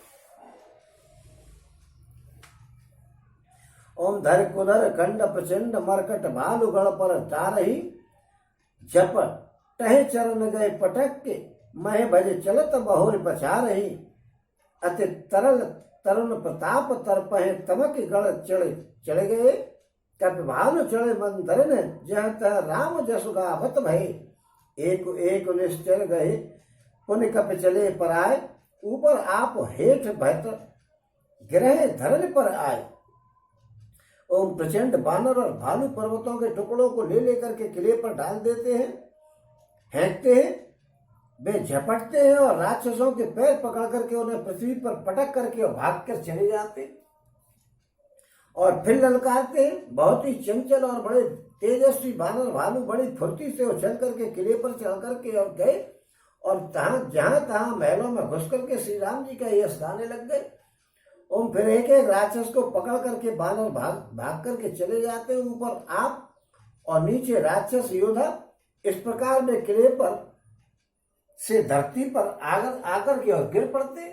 ओम धर कुदर खंड प्रचंड मरकट भालू गढ़ पर तारही, झपट टहे चरण गए पटक के, मह भज चलत बहुर पछा रही। अति तरल तरुण प्रताप तरपहे, तमक गढ़ चढ़ गए, कप भालू चढ़े मंदर ने, जह तह राम जसु गावत भये। एक निश्चर गए पुन कप चले पर आए, ऊपर आप हेठ भयत गिरहे धरन पर आए। ओम प्रचंड बानर और भालू पर्वतों के टुकड़ों को ले लेकर के किले पर डाल देते हैं, फेंकते हैं। वे झपटते हैं और राक्षसों के पैर पकड़ करके उन्हें पृथ्वी पर पटक करके और भाग कर चले जाते हैं और फिर ललकारते हैं। बहुत ही चंचल और बड़े तेजस्वी बानर भालू बड़ी फुर्ती से उछल करके किले पर चढ़ करके और गए और जहां तहां महलों में घुस करके श्री राम जी का यश गाने लग गए। ओम फिर एक राक्षस को पकड़ करके बानर भाग करके चले जाते हैं, ऊपर आप और नीचे राक्षस योद्धा। इस प्रकार में किले पर से धरती पर आकर के और गिर पड़ते।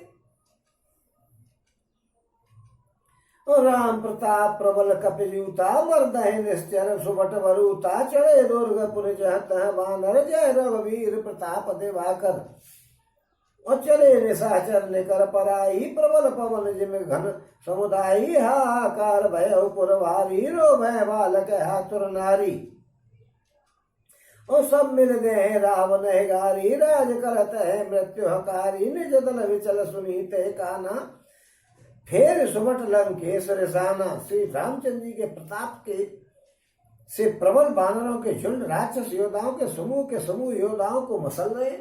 और राम प्रताप प्रबल कपिजूता, मर्दहि निश्चर सुबट वरूता, चढ़े दुर्गपुर जहत बानर, जय रघुवीर प्रताप दिवाकर। और चले निशाचर निकर पराई, प्रबल पवन जिम घन समुदायी, हाहाकार भय पुरवारी, रो भय बालक हातुर नारी। और सब मिल गए रावण गारी, राज करत है मृत्यु हकारी, निज दल विचल सुनीते काना, फेर सुबट लंकेश रिसाना। श्री रामचंद्र जी के प्रताप के से प्रबल बानरों के झुंड राक्षस योद्धाओं के समूह योद्धाओं को मसल रहे।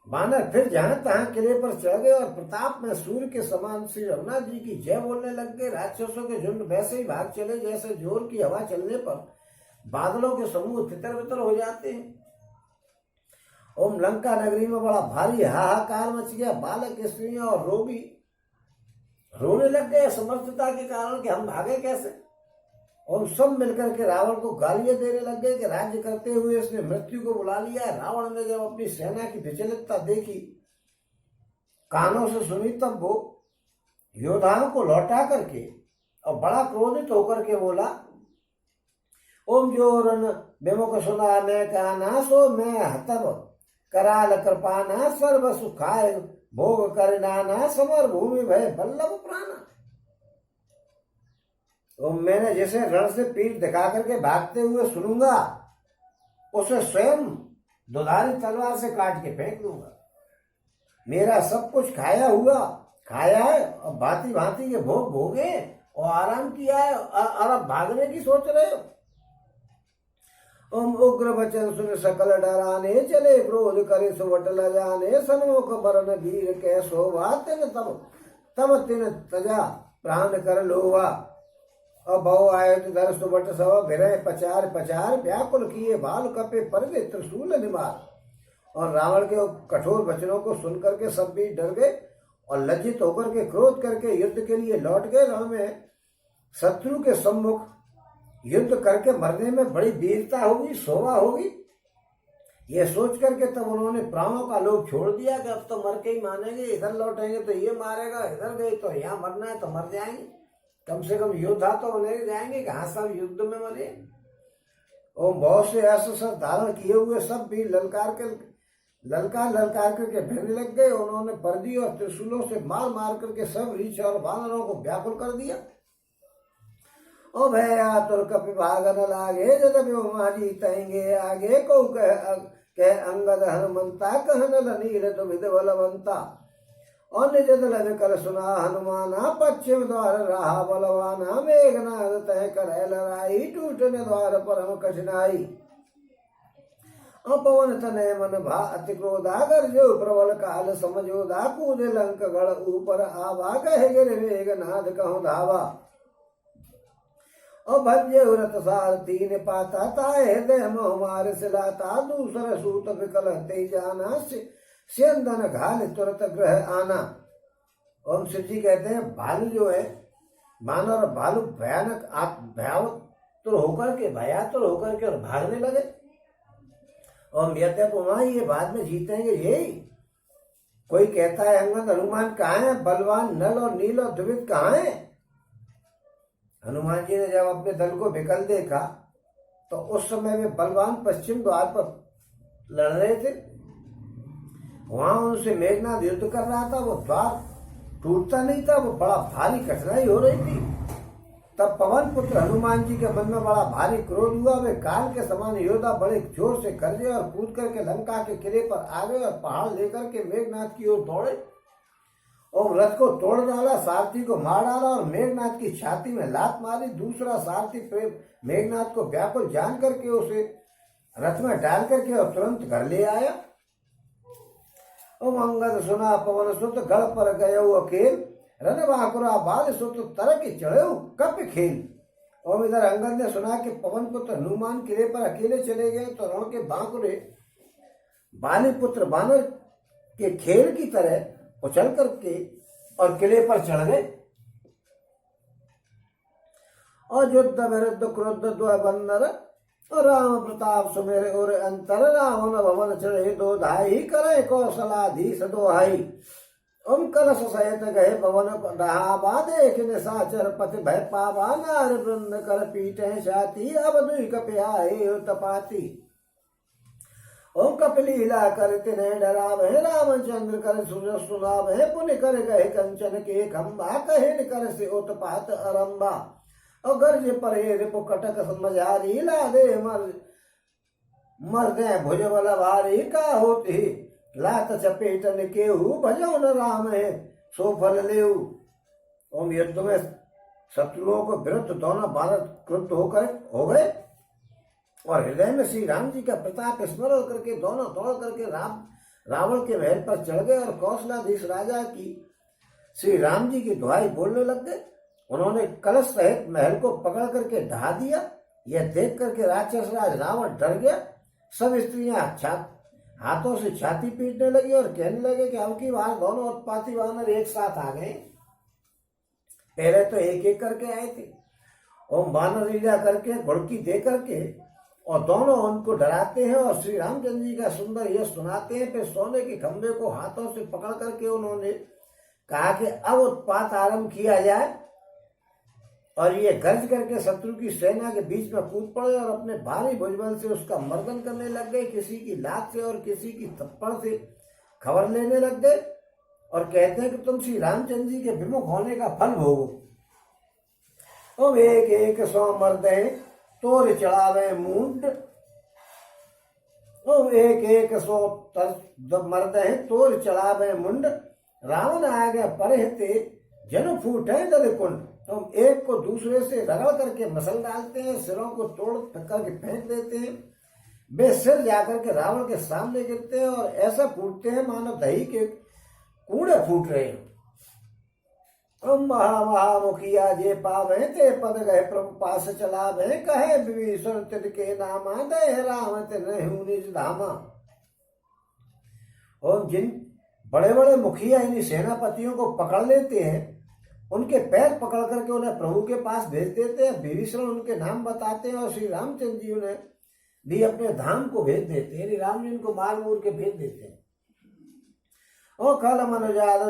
बानर फिर जहां तहां किले पर चढ़ गए और प्रताप में सूर्य के समान श्री रघुनाथ जी की जय बोलने लग गए। राक्षसों के झुंड वैसे ही भाग चले जैसे जोर की हवा चलने पर बादलों के समूह तितर बितर हो जाते हैं। ओम लंका नगरी में बड़ा भारी हाहाकार मच गया। बालक स्त्रियां और रोगी रोने लग गए समर्थता के कारण कि हम भागे कैसे। और सब मिलकर के रावण को गालियां देने लग गए कि राज्य करते हुए इसने मृत्यु को बुला लिया है। रावण ने जब अपनी सेना की विचलितता देखी, कानों से सुनी, तब वो योद्धाओं को लौटा करके और बड़ा क्रोधित होकर के बोला, ओम जोरन विमुख सुना मैं काना, सो मैं हतब कराल कृपाना, सर्व सुखाय भोग कर नाना, समर भूमि भय बल्लभ प्राणा। तो मैंने जैसे रण से पीठ दिखा करके भागते हुए सुनूंगा, उसे स्वयं दुधारी तलवार से काट के फेंक दूंगा। मेरा सब कुछ खाया है और भांति भांति के भोग भोगे और आराम किया है और अब भागने की सोच रहे हो। ओम उग्र वचन सुन सकल डराने, चले क्रोध करे सुवट ल जाने, सन्मुख बरन वीर के शोभा, तिन तब तिन तजा प्राण कर लोवा। और बहु आयुध धर सुबट सव भिरय पचार पचार, व्याकुल किए बाल कपे परदे त्रिशूल निवार। और रावण के कठोर वचनों को सुनकर के सब भी डर गए और लज्जित होकर के क्रोध करके युद्ध के लिए लौट गए। रण में शत्रु के सम्मुख युद्ध करके मरने में बड़ी वीरता होगी, शोभा होगी, ये सोच करके तब उन्होंने प्राणों का लोभ छोड़ दिया कि अब तो मर के ही मानेंगे, इधर लौटेंगे तो ये मारेगा, इधर गए तो यहाँ मरना है तो मर जाएंगे। कम से कम योद्धा तो बने जाएंगे कि हाँ सब युद्ध में मरे। और बहुत से ऐसे सब धारण किए हुए सब भी ललकार करके भिड़ने लग गए। उन्होंने पर्दी और त्रिशूलों से मार मार करके सब रीछ और वानरों को व्याकुल कर दिया। ओ भैया तुर कपि भागन लागे जद ब्योमारी तैंगे आगे को कह अंगद हनुमंता कहन लनीर दुविध बलवंता। और निज दल कर सुना हनुमाना पश्चिम द्वार रहा बलवाना। मेघनाद तह कर लड़ाई टूटने द्वार परम कठिनाई। पवन तनय मन भा अति क्रोधा गर्जो प्रबल काल समझोधा। कूद लंक गढ़ ऊपर आवा कहे गिर मेघनाद कहूँ धावा। और भज्य व्रत सारथी ने पाता ताए हृदय मोह मार सिलाता। दूसर सूत विकल ते जाना स्यंदन घाल तुरंत ग्रह आना। ओम शिव जी कहते हैं भालू जो है मानव भालू भयानक भयातुर होकर के और भागने लगे। और ये बाद में जीतेंगे यही। कोई कहता है अंगद हनुमान कहाँ है, बलवान नल और नील और द्विविद कहाँ है। हनुमान जी ने जब अपने दल को विकल देखा तो उस समय में बलवान पश्चिम द्वार पर लड़ रहे थे। वहां उनसे मेघनाद युद्ध कर रहा था। वो द्वार टूटता नहीं था, वो बड़ा भारी कठिनाई हो रही थी। तब पवन पुत्र हनुमान जी के मन में बड़ा भारी क्रोध हुआ। वे काल के समान योद्धा बड़े जोर से गरजे और कूद करके लंका के किले पर आ गए और पहाड़ लेकर के मेघनाद की ओर दौड़े और रथ को तोड़ डाला, सारथी को मार डाला और मेघनाद की छाती में लात मारी। दूसरा सारथी मेघनाद को व्याकुल जान करके उसे रथ में डाल करके और तुरंत घर ले आया। अंगद सुना पवन सुत गढ़ पर गयो अकेल। रन बाकुरा बाल सुत तरक चढ़े कप खेल। और इधर अंगद ने सुना कि पवन पुत्र हनुमान किले पर अकेले चले गए तो रण के बांकुरे बाली पुत्र बानर के खेल की तरह उछल करके और किले पर चढ़ गए। और युद्ध विरुद्ध क्रुद्ध द्वंद्व और राम प्रताप सुमेर और अंतर। रावण भवन चढ़े दो धाई करे कौशलाधीश दोहाई। ओम कलश सहित गए पवन डहावा। देख निशाचर पति भय पावा। नार वृंद कर पीटे छाती। अब दुई कपियाए तपाती। ओम कपिलीला कर तिन्हे डरावे। रामचंद्र कर सूर्य सुनावे। पुण्य कर गए कंचन के खंबा। कहे कर से उत्पात अरंबा। और गर्ज परे रिपु कटक समझारी। लादे मर दे भुज बल भारी। का होती लात चपेटन केहू। भजो न राम है सो फल लेऊ। ओम युद्ध में शत्रुओं को विरुद्ध दोनों भारत क्रुद्ध हो गए और हृदय में श्री राम जी का प्रताप स्मरण करके दोनों दौड़ करके रावण के महल पर चढ़ गए और कौशलाधीश राजा की श्री राम जी की दुहाई बोलने लग गए। उन्होंने कलश सहित महल को पकड़ करके ढहा दिया। यह देख करके राक्षस राज रावण डर गया। सब स्त्रियां हाथों से छाती पीटने लगी और कहने लगे कि अब की बार दोनों उत्पाती वानर एक साथ आ गए। पहले तो एक एक करके आए थे। ओम वानर लीला करके घुड़की दे करके और दोनों उनको डराते हैं और श्री रामचंद्र जी का सुंदर यश सुनाते हैं। फिर सोने के खंभे को हाथों से पकड़ करके उन्होंने कहा कि अब उत्पात आरंभ किया जाए। और ये गर्ज करके शत्रु की सेना के बीच में कूद पड़े और अपने भारी भुजबल से उसका मर्दन करने लग गए। किसी की लात से और किसी की थप्पड़ से खबर लेने लग गए और कहते हैं कि तुम श्री रामचंद्र जी के विमुख होने का फल भोगो। और एक एक सौ मर्दे तोर चढ़ावे मुंड। और एक एक सौ मर्दे तोर चढ़ावे मुंड। रावण आ गया परहते जन फूटे दल कुंड। तो हम एक को दूसरे से रगड़ करके मसल डालते हैं, सिरों को तोड़ करके फेंक देते हैं। वे सिर जाकर के रावण के सामने गिरते हैं और ऐसा फूटते हैं मानो दही के कूड़े फूट रहे हैं। महामुखिया जे पावे ते पद गए प्रभु पास चलावे। कहे विभीषण तिन के नामा दे राम तिन निज धामा। और जिन बड़े बड़े मुखिया इन सेनापतियों को पकड़ लेते हैं, उनके पैर पकड़ करके उन्हें प्रभु के पास भेज देते हैं। विभीषण उनके नाम बताते हैं और श्री रामचंद्र जी उन्हें भी अपने धाम को भेज देते हैं। राम जी उनको मार मूर के भेज देते हैं। और कल मनुजाद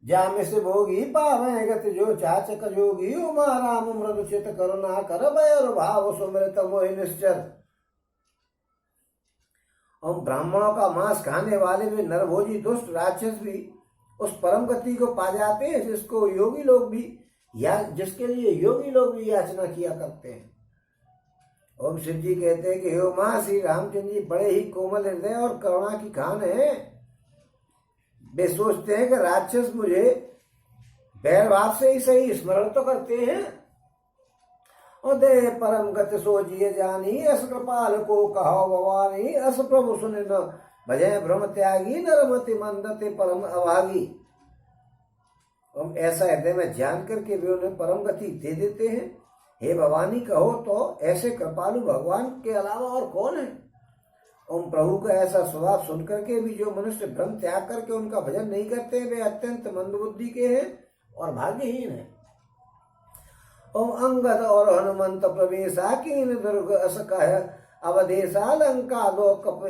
जामे से भोगी पावे गति जो चाचक जोगी उमा राम मृदु चित करुणा कर भैर भाव सुमृत मोहि निश्चर। और ब्राह्मणों का मांस खाने वाले भी नरभोजी दुष्ट राक्षस भी उस परम गति को पा जाते हैं जिसको योगी लोग भी या जिसके लिए योगी लोग भी याचना किया करते हैं। ओम शिव जी कहते हैं कि हे मां, श्री रामचंद्र जी बड़े ही कोमल हृदय और करुणा की खान है। वे सोचते हैं कि राक्षस मुझे बैर भाव से ही सही स्मरण तो करते हैं। और दे परम गति सोचिए जानी, अस कृपाल को कहो भवानी, अस प्रभु सुन न भजय भ्रम त्यागी, नरमति मंदते परम अभागी। हम ऐसा हृदय में जान करके वे उन्हें परम गति दे देते हैं। हे भवानी कहो तो ऐसे कृपालु भगवान के अलावा और कौन है। उन प्रभु का ऐसा स्वभाव सुनकर के भी जो मनुष्य भ्रम त्याग करके उनका भजन नहीं करते वे अत्यंत मंदबुद्धि के हैं और भाग्यहीन है। ओम अंगद और हनुमंत प्रवेशा कीन दुर्ग अस कह अवधेशा, लंका दो कप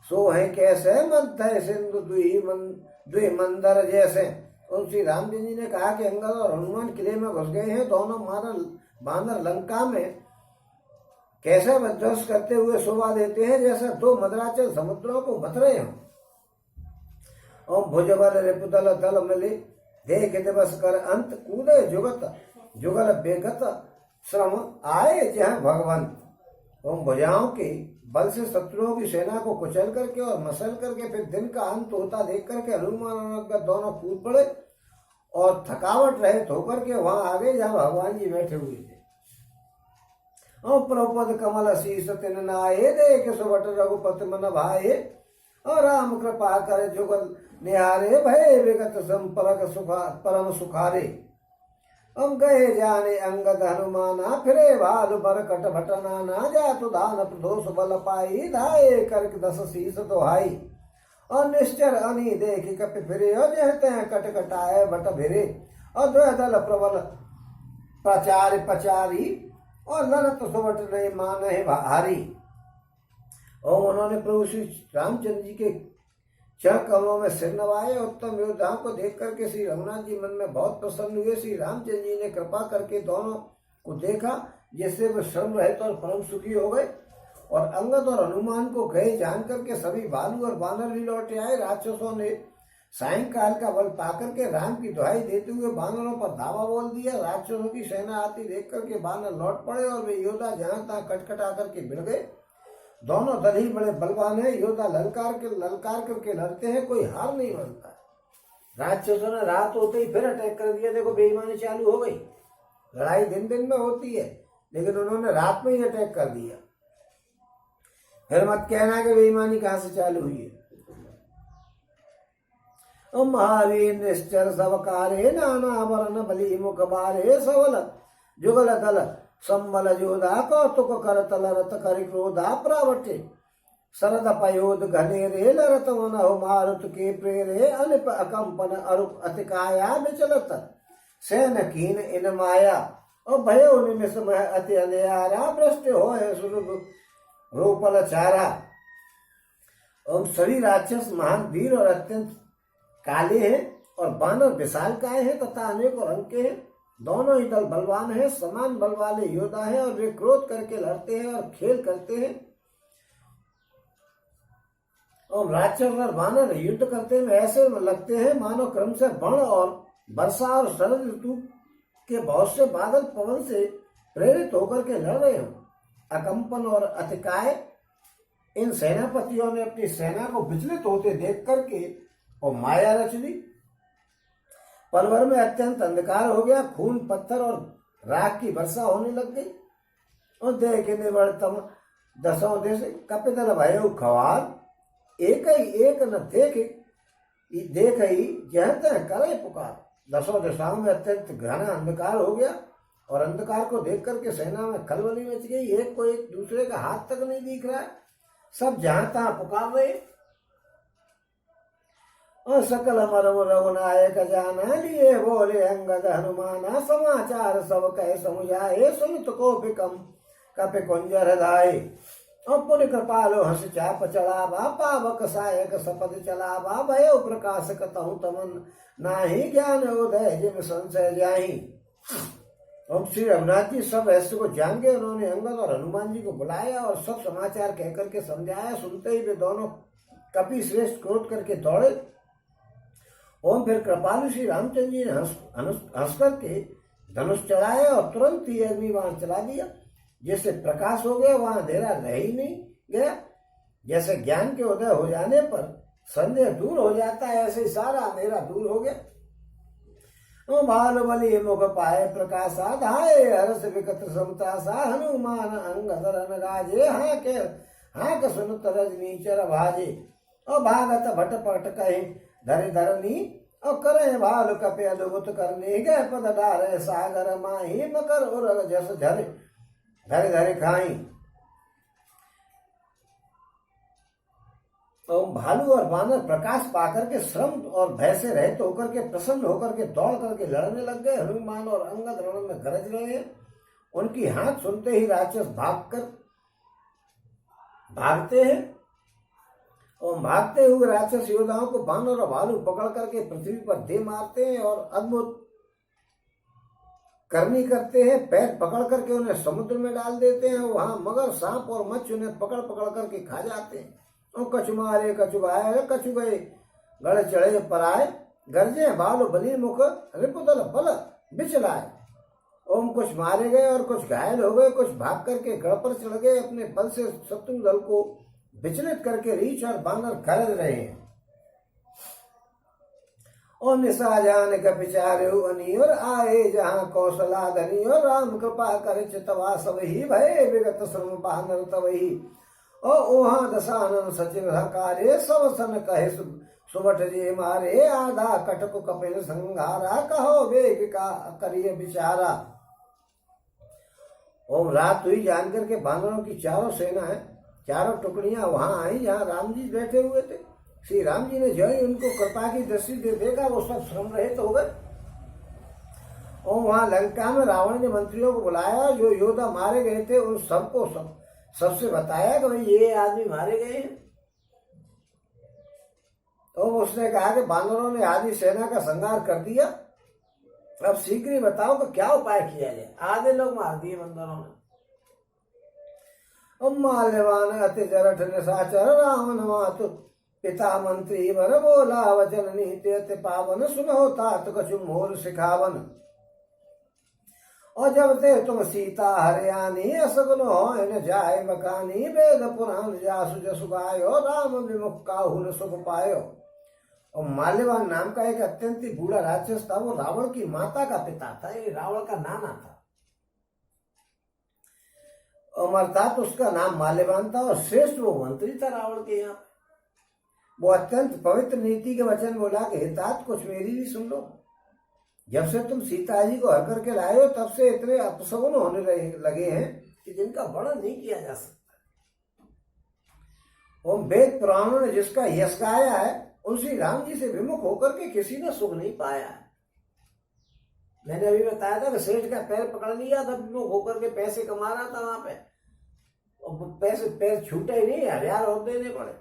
सो है कैसे, मध्य सिंधु द्वि मंदर जैसे। और श्री रामचंद्र जी ने कहा कि अंगद और हनुमान किले में घुस गए हैं। दोनों बानर लंका में कैसे विध्वंस करते हुए शोभा देते हैं जैसे दो मदराचल समुद्रों को मथ रहे हों। और भुजबल रिपुदल दल मिले देख दिवस कर अंत, कूदे जुगत जुगल बेगत श्रम आए जहाँ भगवंत। और भुजाओं के बल से शत्रुओं की सेना को कुचल करके और मसल करके फिर दिन का अंत होता देख करके हनुमान और दोनों कूद पड़े और थकावट रहित होकर के वहां आ गए जहाँ भगवान जी बैठे हुए थे। और प्रभुपद कमल शीस तिन नाये, देख सुबट रघुपति मन भाए, और राम कृपा करे जुगल निहारे, भय विगत संपर्क परम सुखारे। हम गए जाने अंगद हनुमाना, फिरे भालु बरकट भटनाना, जातु दान प्रदोष बल पाई, धाये करक 10 शीस दोहाई। और निश्चर अनी देखी कपि फिरे, और जहते कट कटाए बट भिरे, और द्वैदल प्रबल प्रचार पचारी, और ललत सुबट नहीं मान है भारी। और उन्होंने प्रभु श्री रामचंद्र जी के चरण कमलों में सिर नवाए। उत्तम योद्धाओं को देख करके श्री रघुनाथ जी मन में बहुत प्रसन्न हुए। श्री रामचंद्र जी ने कृपा करके दोनों को देखा जिससे वे श्रम रहित और परम सुखी हो गए। और अंगद और हनुमान को गए जान करके सभी भालू और बानर भी लौटे आए। राक्षसों ने सायंकाल का बल पाकर के राम की दुहाई देते हुए बानरों पर धावा बोल दिया। राक्षसों की सेना आती देख करके बानर लौट पड़े और वे योद्धा जहां तहां कटकटा करके भिड़ गए। दोनों दल ही बड़े बलवान है। योद्धा ललकार करके लड़ते हैं, कोई हार नहीं मानता। राक्षसों ने रात होते ही फिर अटैक कर दिया। देखो बेईमानी चालू हो गई। लड़ाई दिन दिन में होती है लेकिन उन्होंने रात में ही अटैक कर दिया। फिर मत कहना कि बेईमानी कहां से चालू हुई है। महावीर निश्चर सब कारे, नाना वरण बलि मुख बारे, सबल जुगल दल संबल जोधा, कौतुक कर तल रत कर क्रोधा, प्रावटे शरद पयोध घनेरे, लरत मन मारुत के प्रेरे, अनिप अकंपन अरुप अतिकाया, विचलत सैन कीन इन माया, और भयो निमिष में अति अंधियारा, भ्रष्ट हो रूपल चारा। और सभी राक्षस महान वीर और अत्यंत काले हैं और बानर विशालकाय हैं तथा अनेकों रंग के हैं। दोनों ही दल बलवान हैं, समान बल वाले योद्धा हैं और वे क्रोध करके लड़ते हैं और खेल करते हैं। और राक्षस और बानर युद्ध करते हैं ऐसे लगते हैं मानो क्रम से बाण और वर्षा और शरद ऋतु के बहुत से बादल पवन से प्रेरित होकर के लड़ रहे हो। अकंपन और अतिकाय, इन सेनापतियों ने अपनी सेना को विचलित होते देख करके और माया रच ली। पलवर में अत्यंत अंधकार हो गया। खून पत्थर और राख की वर्षा होने लग गई। और देखे निवर्तम दसों देश कपितल भयो खवार, एक ही एक न देख ही जहत करे पुकार। दसों दिशाओं में अत्यंत घना अंधकार हो गया और अंधकार को देख करके सेना में खलबली मच गई। एक को एक दूसरे का हाथ तक नहीं दिख रहा है, सब जहां तहां पुकार रहे। और सकल मरम रघुनायक जाना, लिए बोले अंगद हनुमाना, समाचार सब कह समुझाए, सुनित को बिकम कपि कुंजर धाये। और पुण्य कृपालो हंस चाप चढ़ावा, पावक सायक सपद चलावा, भयो प्रकाश कतहु तमन ना ही ज्ञान उदय जिन संशय जाही। और श्री रघुनाथ जी सब ऐसे को जान के उन्होंने अंगद और हनुमान जी को बुलाया और सब समाचार कहकर के समझाया। सुनते ही वे दोनों कपि श्रेष्ठ क्रोध करके दौड़े। ओम फिर कृपालु श्री रामचंद्र जी ने हंस करके धनुष चढ़ाया और तुरंत ही अग्नि बाण चला दिया। जैसे प्रकाश हो गया वहां अंधेरा रह ही नहीं गया। जैसे ज्ञान के उदय हो जाने पर संदेह दूर हो जाता है, ऐसे ही सारा अंधेरा दूर हो गया। बाल बलि मुख पाए प्रकाशा धाये हर्ष विकट समता सा हनुमान अंग धरन राजे। हाँ के सुनत रजनी चर भाजे। और भागत भट पट कहे धरे धरनी। और करे भाल कपे अद्भुत करने गए पद डारे सागर माही। मकर उर जस झरे धरे धरे खाई। तो भालू और बानर प्रकाश पाकर के श्रम और भय से रहित होकर के प्रसन्न होकर के दौड़ करके लड़ने लग गए। हनुमान और अंगद रण में गरज रहे हैं। उनकी हाथ सुनते ही राक्षस भागते हैं और भागते हुए राक्षस योद्धाओं को बानर और भालू पकड़ करके पृथ्वी पर दे मारते हैं और अद्भुत करनी करते हैं। पैर पकड़ करके उन्हें समुद्र में डाल देते हैं। वहां मगर सांप और मच्छ उन्हें पकड़ पकड़ करके खा जाते हैं। कछु मारे कछु भाए कछु गए गढ़ चढ़े पराए। गर्जे बाल बलि मुख रिपुदल बल बिचलाए। ओम कुछ मारे गए और कुछ घायल हो गए। कुछ भाग करके गढ़ पर चढ़ गए। अपने बल से शत्रु दल को विचलित करके रीछ और बानर गरज रहे हैं। और निशा जान का विचारे अनी और आए जहाँ कौशला धनी। और राम कृपा कर चितवा सब ही भय विगत श्रम बानर तवही। और ओहा दशानन सचिव हकारे सब सन कहे सुबट जे मारे। आधा कटक कपिल संघारा कहो वेग का करिए विचारा। ओम रात हुई जानकर के बानरों की चारों सेना है, चारों टुकड़ियां वहां आई जहां राम जी बैठे हुए थे। श्री राम जी ने जो ही उनको कृपा की दृष्टि दे देखा वो सब श्रम रहित हो गए। और वहां लंका में रावण ने मंत्रियों को बुलाया। जो योद्धा मारे गए थे उन सबको सबसे बताया कि भाई ये आदमी मारे गए हैं। तो उसने कहा कि बानरों ने आधी सेना का संहार कर दिया। अब शीघ्र ही बताओ कि क्या उपाय किया जाए। आधे लोग मार दिए बंदरों ने। माल्यवान अति जरठ निशाचर रावण मातु पिता मंत्री वर बोला वचन नीति अति पावन। सुनो तात कछु मोर सिखावन। और जब ते तुम सीता हरियाणी असगुन हो न जाय मकानी। वेद पुराण जासु जसु गायो राम विमुख काहुन सुख पायो। और माल्यवान नाम का एक अत्यंत ही बूढ़ा राक्षस था। वो रावण की माता का पिता था। ये रावण का नाना था। और अर्थात उसका नाम माल्यवान था और श्रेष्ठ वो मंत्री था रावण के यहाँ। वो अत्यंत पवित्र नीति के वचन बोला कि हितात कुछ मेरी भी सुन लो। जब से तुम सीता जी को हर करके लाए हो तब से इतने अपशगुन होने लगे हैं कि जिनका वर्णन नहीं किया जा सकता। और वेद पुराणों ने जिसका यश गाया है उन श्री राम जी से विमुख होकर के किसी ने सुख नहीं पाया। मैंने अभी बताया था कि सेठ का पैर पकड़ लिया था, विमुख होकर के पैसे कमा रहा था वहां पे, और पैर छूटे ही नहीं, हजार और देने पड़े।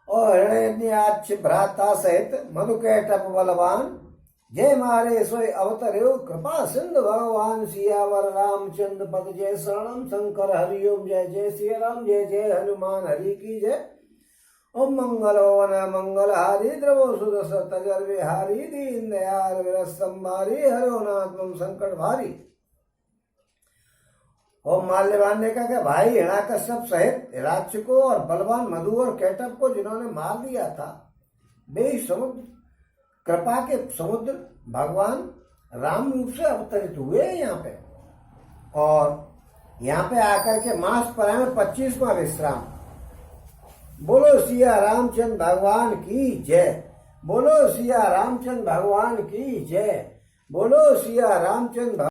और हिरण्याक्ष भ्राता सहित मधुकैटप बलवान। जय मारे सोय अवतरे कृपा सिंधु भगवान। सियावर रामचंद्र पद जय शरणम शंकर हरिओम। जय जय श्री राम जय जय हनुमान हरि की जय। ओम मंगल वन मंगल हारी द्रवो सुदस तजर विहारी। दीन दयाल विरस संभारी हरो नाथ संकट भारी। और माल्यवान ने कहा कि भाई हिरण्याकश्यप सहित हिरण्यक को और बलवान मधु और कैटप को जिन्होंने मार दिया था वे समुद्र कृपा के समुद्र भगवान राम रूप से अवतरित हुए यहाँ पे। और यहाँ पे आकर के मास पर में 25वां विश्राम। बोलो सिया रामचंद्र भगवान की जय। बोलो सिया रामचंद्र भगवान की जय। बोलो सिया रामचंद्र